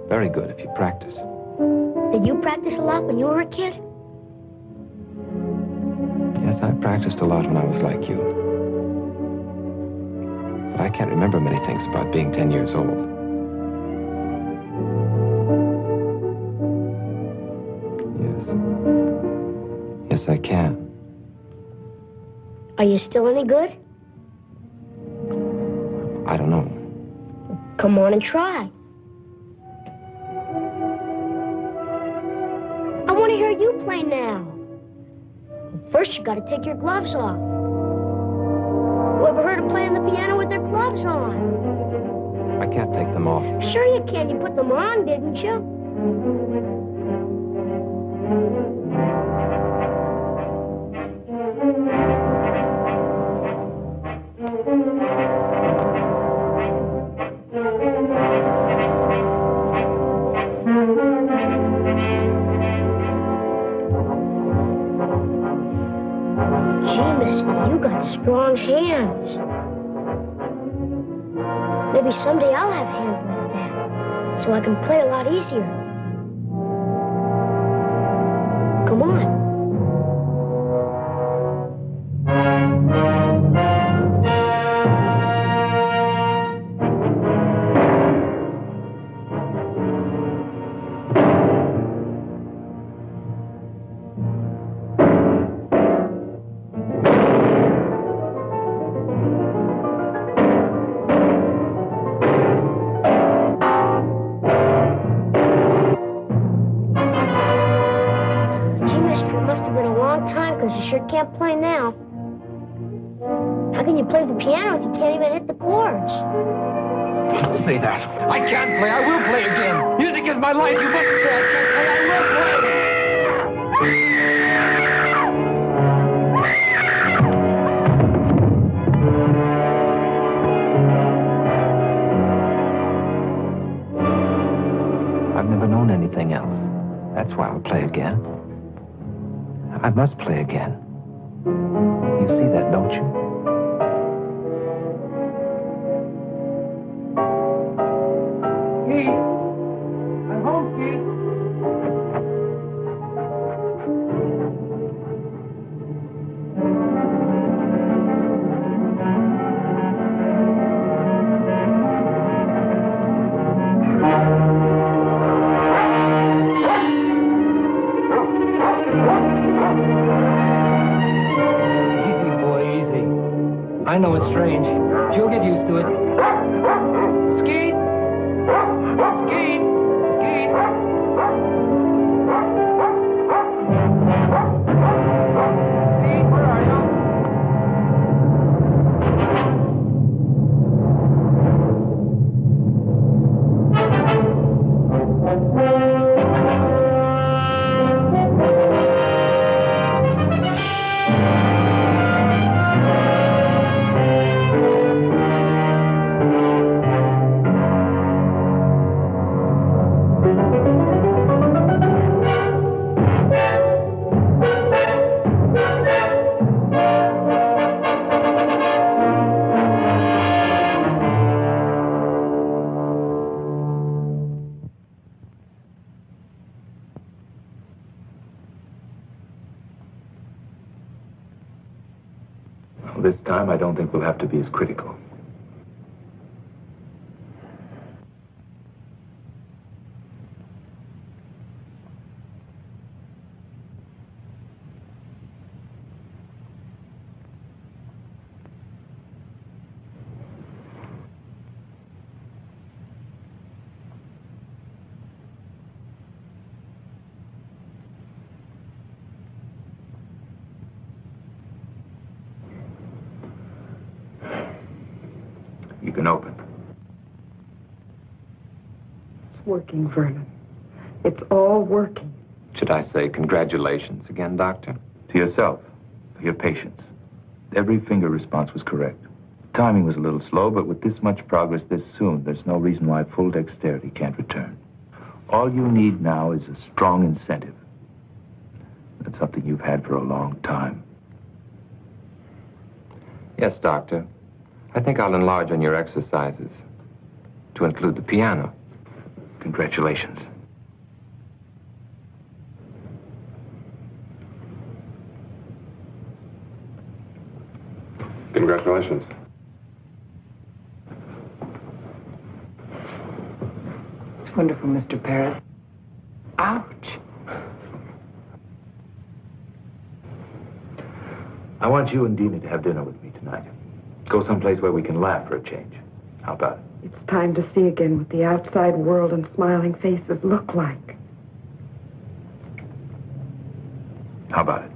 Very good if you practice. Did you practice a lot when you were a kid? Yes, I practiced a lot when I was like you. But I can't remember many things about being 10 years old. Yes. Yes, I can. Are you still any good? I don't know. Come on and try. I want to hear you play now. First, you got to take your gloves off. Who ever heard of playing the piano with their gloves on? I can't take them off. Sure you can. You put them on, didn't you? Strong hands. Maybe someday I'll have hands like that, so I can play a lot easier. Come on. Can't play now. How can you play the piano if you can't even hit the chords? Don't say that. I can't play. I will play again. Music is my life. You mustn't say I can't play. I will play. I've never known anything else. That's why I'll play again. I must play again. You see that, don't you? Ski! I'm home, Ski! I know it's strange. You'll get used to it. Skeet! Skeet! Skeet! Skeet, where are you? This time, I don't think we'll have to be as critical. You can open. It's working, Vernon. It's all working. Should I say congratulations again, Doctor? To yourself, for your patience. Every finger response was correct. Timing was a little slow, but with this much progress this soon, there's no reason why full dexterity can't return. All you need now is a strong incentive. That's something you've had for a long time. Yes, Doctor. I think I'll enlarge on your exercises to include the piano. Congratulations. Congratulations. It's wonderful, Mr. Paris. Ouch. I want you and Dina to have dinner with me tonight. Go someplace where we can laugh for a change. How about it? It's time to see again what the outside world and smiling faces look like. How about it?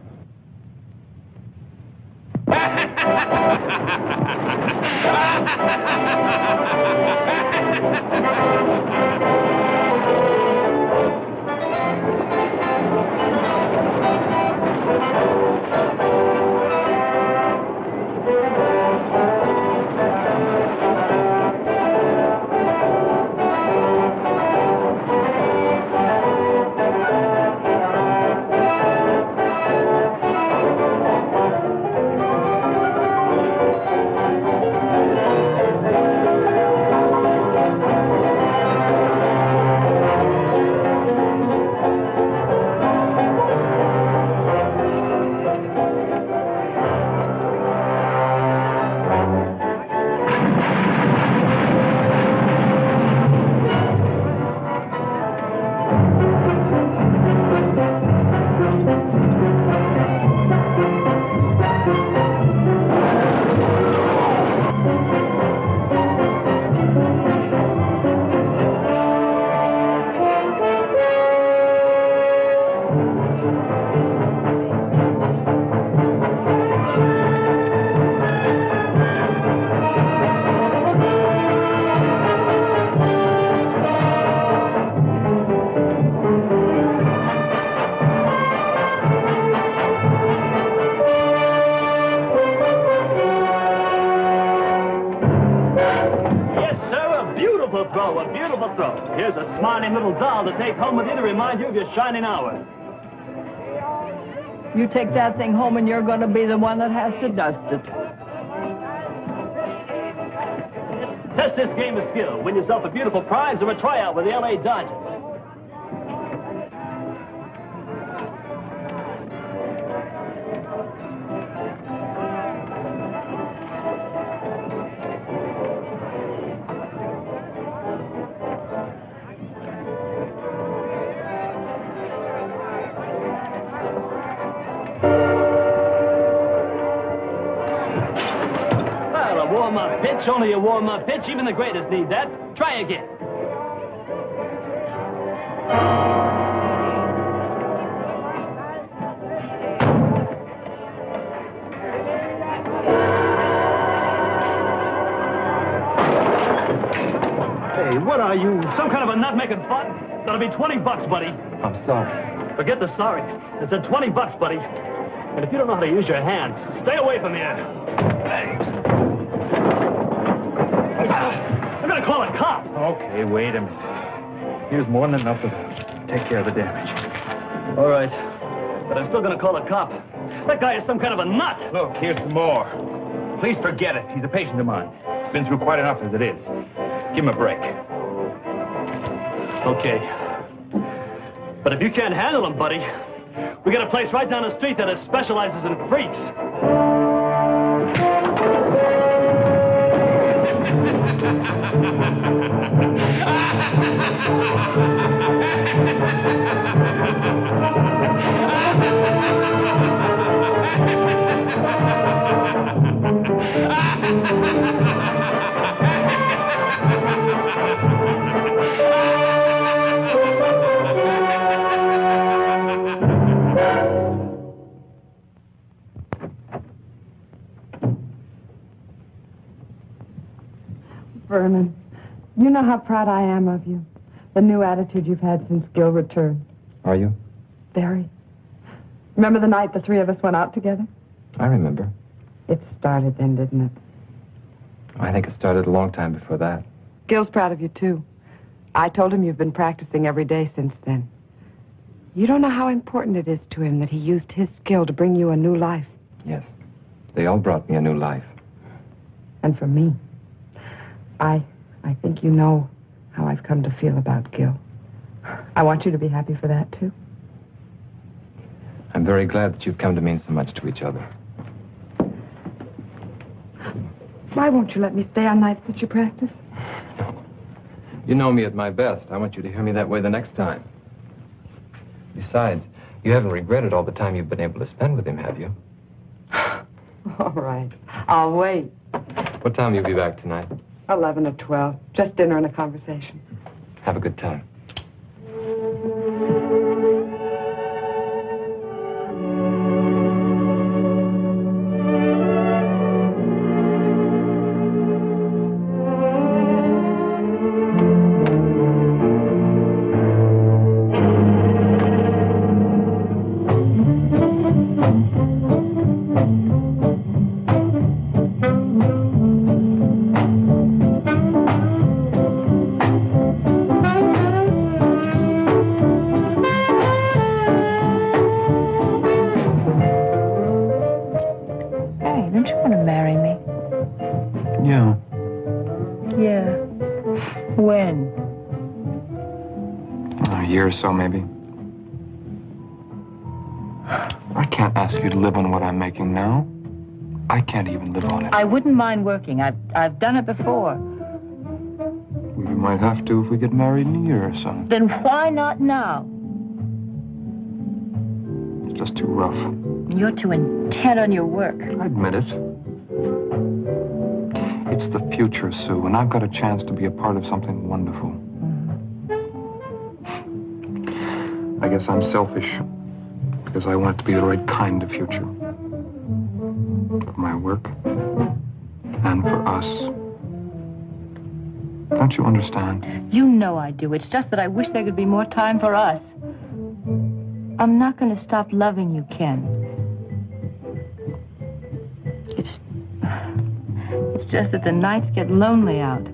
Here's a smiling little doll to take home with you to remind you of your shining hour. You take that thing home and you're going to be the one that has to dust it. Test this game of skill. Win yourself a beautiful prize or a tryout with the L.A. Dodgers. Warm-up pitch, only a warm-up pitch. Even the greatest need that. Try again. Hey, what are you? Some kind of a nut making fun? That'll be $20, buddy. I'm sorry. Forget the sorry. It's a $20, buddy. And if you don't know how to use your hands, stay away from here. Hey. I'm gonna call a cop. Okay, wait a minute. Here's more than enough to take care of the damage. All right. But I'm still gonna call a cop. That guy is some kind of a nut. Look, here's some more. Please forget it. He's a patient of mine. He's been through quite enough as it is. Give him a break. Okay. But if you can't handle him, buddy, we got a place right down the street that specializes in freaks. Vernon, you know how proud I am of you. the new attitude you've had since Gil returned. Are you? Very. Remember the night the three of us went out together? I remember. It started then, didn't it? I think it started a long time before that. Gil's proud of you, too. I told him you've been practicing every day since then. You don't know how important it is to him that he used his skill to bring you a new life. Yes. They all brought me a new life. And for me, I think you know how I've come to feel about Gil. I want you to be happy for that, too. I'm very glad that you've come to mean so much to each other. Why won't you let me stay on nights that you practice? You know me at my best. I want you to hear me that way the next time. Besides, you haven't regretted all the time you've been able to spend with him, have you? All right. I'll wait. What time will you be back tonight? 11 or 12. Just dinner and a conversation. Have a good time. So maybe. I can't ask you to live on what I'm making now. I can't even live on it. I wouldn't mind working. I've done it before. We might have to if we get married in a year or so. Then why not now? It's just too rough. You're too intent on your work. I admit it. It's the future, Sue, and I've got a chance to be a part of something wonderful. I guess I'm selfish, because I want it to be the right kind of future. For my work, and for us. Don't you understand? You know I do. It's just that I wish there could be more time for us. I'm not going to stop loving you, Ken. It's just that the nights get lonely out.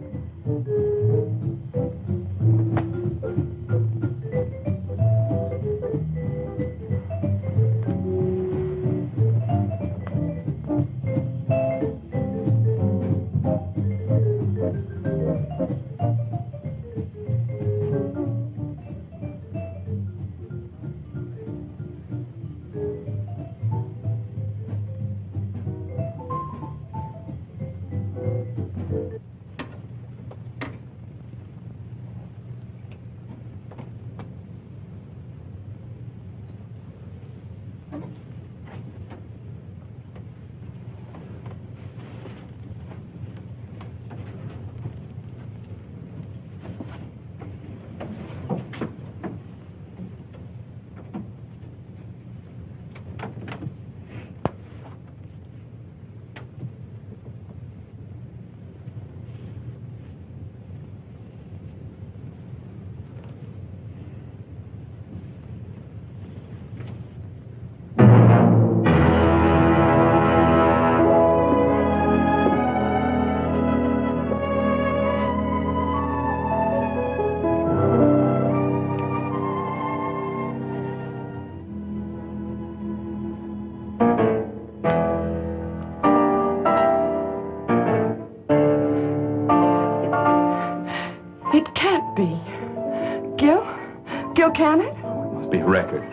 Can it? Oh, it must be a record.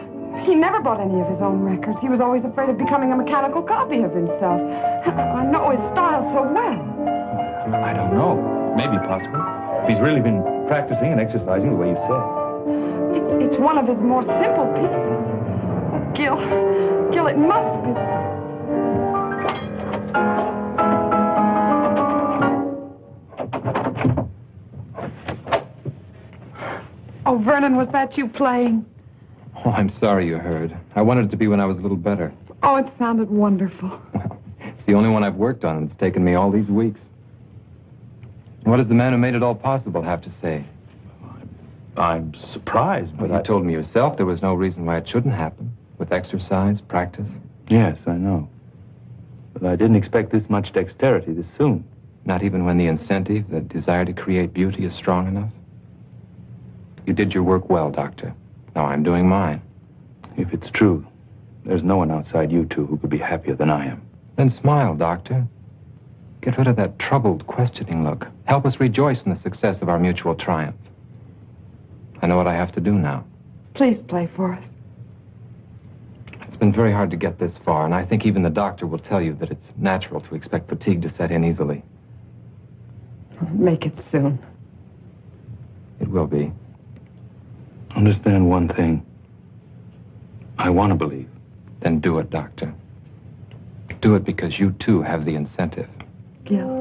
He never bought any of his own records. He was always afraid of becoming a mechanical copy of himself. I know his style so well. I don't know. Maybe possible. If he's really been practicing and exercising the way you said. It's one of his more simple pieces. Gil, it must be. Oh, Vernon, was that you playing? Oh, I'm sorry you heard. I wanted it to be when I was a little better. Oh, it sounded wonderful. Well, it's the only one I've worked on, and it's taken me all these weeks. What does the man who made it all possible have to say? I'm surprised, but Well, you told me yourself there was no reason why it shouldn't happen. With exercise, practice. Yes, I know. But I didn't expect this much dexterity this soon. Not even when the incentive, the desire to create beauty, is strong enough? You did your work well, Doctor. Now I'm doing mine. If it's true, there's no one outside you two who could be happier than I am. Then smile, Doctor. Get rid of that troubled, questioning look. Help us rejoice in the success of our mutual triumph. I know what I have to do now. Please play for us. It's been very hard to get this far, and I think even the doctor will tell you that it's natural to expect fatigue to set in easily. Make it soon. It will be. Understand one thing. I want to believe. Then do it, Doctor. Do it because you, too, have the incentive. Gil.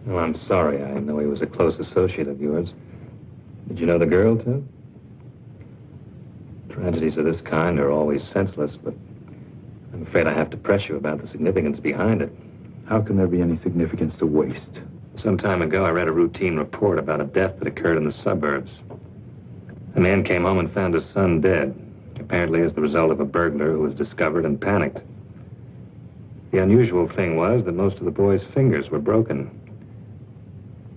Well, I'm sorry. I know he was a close associate of yours. Did you know the girl, too? Tragedies of this kind are always senseless, but I'm afraid I have to press you about the significance behind it. How can there be any significance to waste? Some time ago, I read a routine report about a death that occurred in the suburbs. A man came home and found his son dead, apparently as the result of a burglar who was discovered and panicked. The unusual thing was that most of the boy's fingers were broken.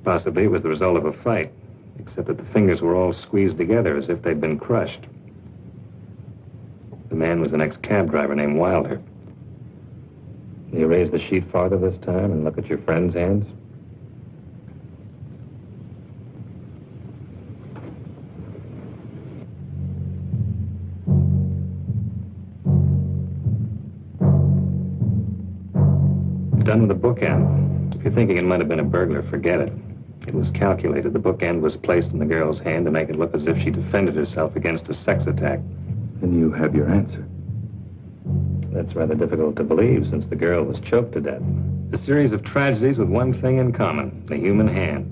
Possibly it was the result of a fight, except that the fingers were all squeezed together as if they'd been crushed. The man was an ex-cab driver named Wilder. Will you raise the sheet farther this time and look at your friend's hands? Done with the bookend. If you're thinking it might have been a burglar, forget it. It was calculated. The bookend was placed in the girl's hand to make it look as if she defended herself against a sex attack. Then you have your answer. That's rather difficult to believe, since the girl was choked to death. A series of tragedies with one thing in common, the human hand.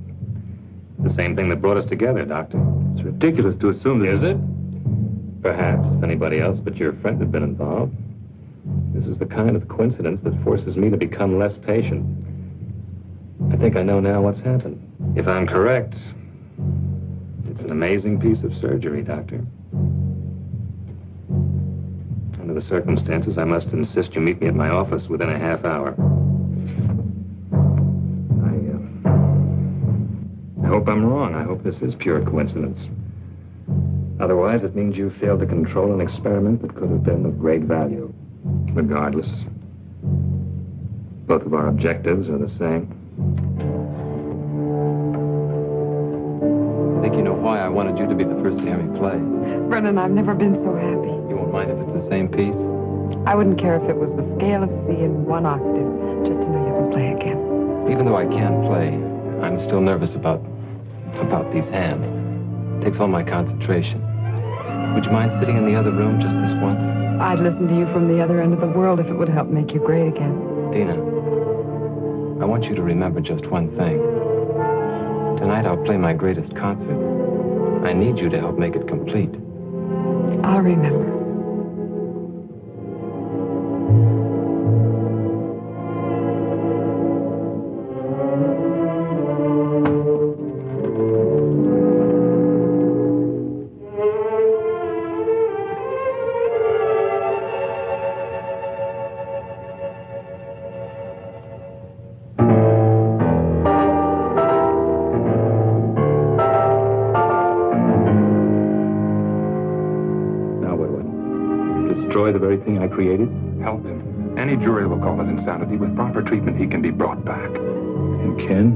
The same thing that brought us together, Doctor. It's ridiculous to assume that... Is it? Perhaps, if anybody else but your friend had been involved. This is the kind of coincidence that forces me to become less patient. I think I know now what's happened. If I'm correct, it's an amazing piece of surgery, Doctor. Under the circumstances, I must insist you meet me at my office within a half hour. I hope I'm wrong. I hope this is pure coincidence. Otherwise, it means you failed to control an experiment that could have been of great value. Regardless, both of our objectives are the same. I think you know why I wanted you to be the first to hear me play. Brennan, I've never been so happy. You won't mind if it's the same piece? I wouldn't care if it was the scale of C in one octave, just to know you can play again. Even though I can play, I'm still nervous about these hands. It takes all my concentration. Would you mind sitting in the other room just this once? I'd listen to you from the other end of the world if it would help make you great again. Dina, I want you to remember just one thing. Tonight I'll play my greatest concert. I need you to help make it complete. I'll remember. The very thing I created? Help him. Any jury will call it insanity. With proper treatment, he can be brought back. And Ken?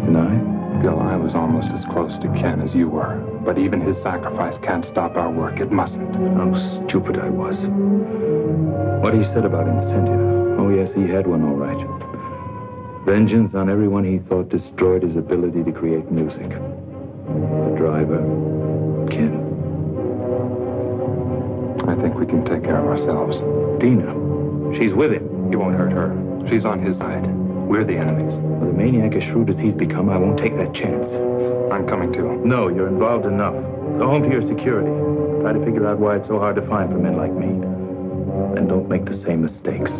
And I? Bill, I was almost as close to Ken as you were. But even his sacrifice can't stop our work. It mustn't. How stupid I was. What he said about incentive. Oh, yes, he had one, all right. Vengeance on everyone he thought destroyed his ability to create music. The driver, Ken. I think we can take care of ourselves. Dina, she's with him. He won't hurt her. She's on his side. We're the enemies. With a maniac as shrewd as he's become, I won't take that chance. I'm coming too. No, you're involved enough. Go home to your security. Try to figure out why it's so hard to find for men like me. And don't make the same mistakes.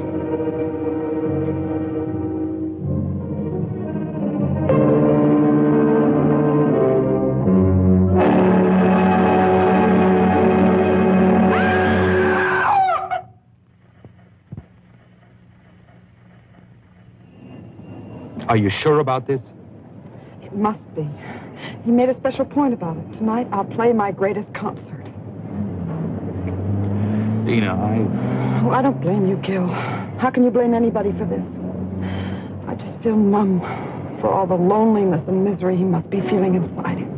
Are you sure about this? It must be. He made a special point about it. Tonight, I'll play my greatest concert. Dina, Oh, I don't blame you, Gil. How can you blame anybody for this? I just feel numb for all the loneliness and misery he must be feeling inside him.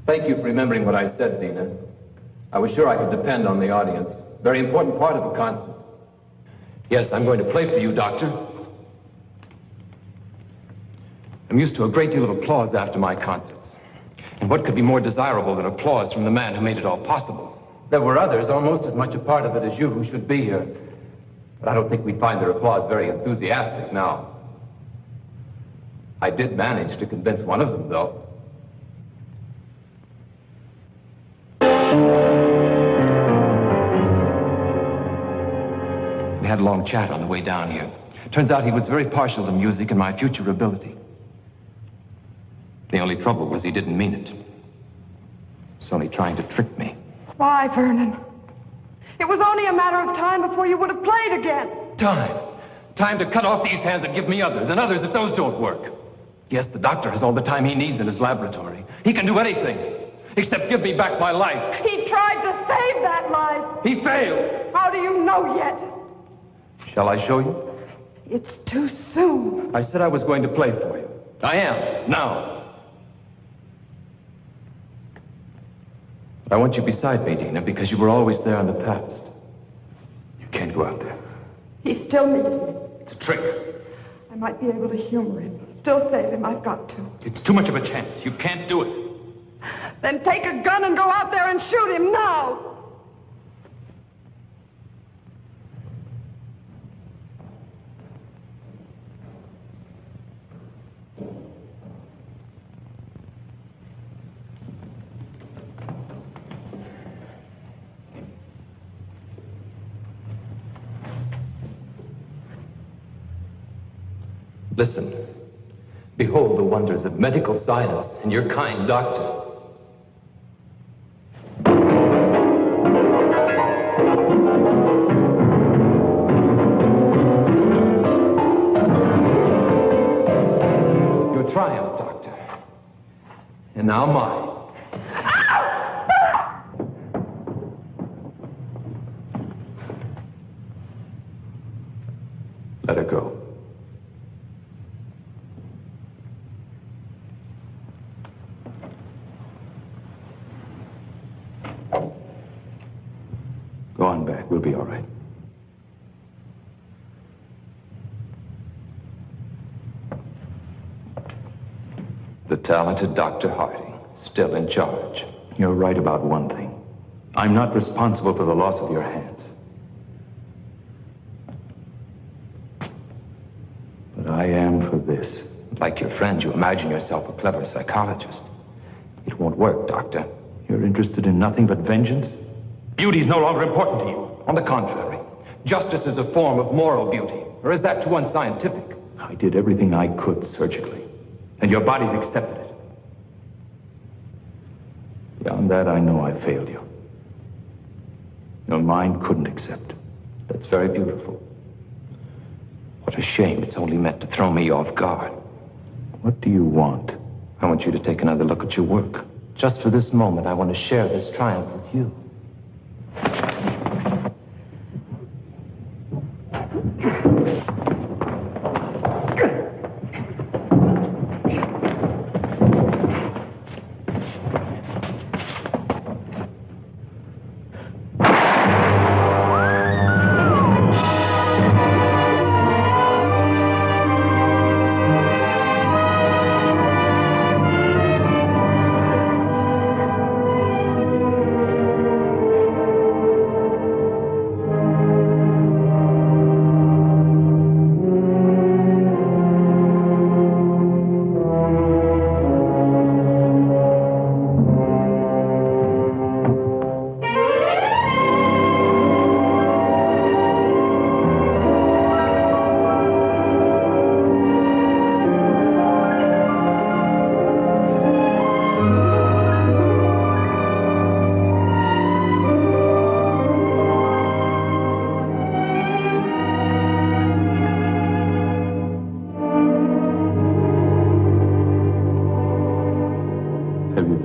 Thank you for remembering what I said, Dina. I was sure I could depend on the audience. Very important part of a concert. Yes, I'm going to play for you, Doctor. I'm used to a great deal of applause after my concerts. And what could be more desirable than applause from the man who made it all possible? There were others, almost as much a part of it as you, who should be here. But I don't think we'd find their applause very enthusiastic now. I did manage to convince one of them, though. We had a long chat on the way down here. Turns out he was very partial to music and my future ability. The only trouble was he didn't mean it. He was only trying to trick me. Why, Vernon? It was only a matter of time before you would have played again. Time to cut off these hands and give me others, and others if those don't work. Yes, the doctor has all the time he needs in his laboratory. He can do anything, except give me back my life. He tried to save that life. He failed. How do you know yet? Shall I show you? It's too soon. I said I was going to play for you. I am, now. I want you beside me, Dina, because you were always there in the past. You can't go out there. He still needs me. It's a trick. I might be able to humor him. Still save him. I've got to. It's too much of a chance. You can't do it. Then take a gun and go out there and shoot him now. Listen. Behold the wonders of medical science and your kind doctor. Your triumph, Doctor. And now mine. Let her go. Go on back. We'll be all right. The talented Dr. Harvey, still in charge. You're right about one thing. I'm not responsible for the loss of your hands. But I am for this. Like your friend, you imagine yourself a clever psychologist. It won't work, Doctor. You're interested in nothing but vengeance? Beauty is no longer important to you. On the contrary, justice is a form of moral beauty. Or is that too unscientific? I did everything I could surgically, and your body's accepted it. Beyond that, I know I failed you. Your mind couldn't accept. That's very beautiful. What a shame it's only meant to throw me off guard. What do you want? I want you to take another look at your work. Just for this moment, I want to share this triumph with you.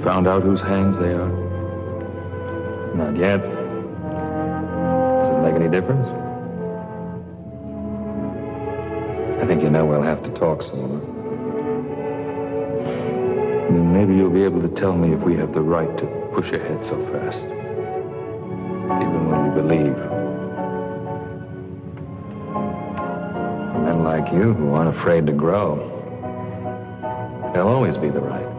Found out whose hands they are? Not yet. Does it make any difference? I think you know we'll have to talk some more. Then maybe you'll be able to tell me if we have the right to push ahead so fast. Even when we believe. Men like you who aren't afraid to grow, they'll always be the right.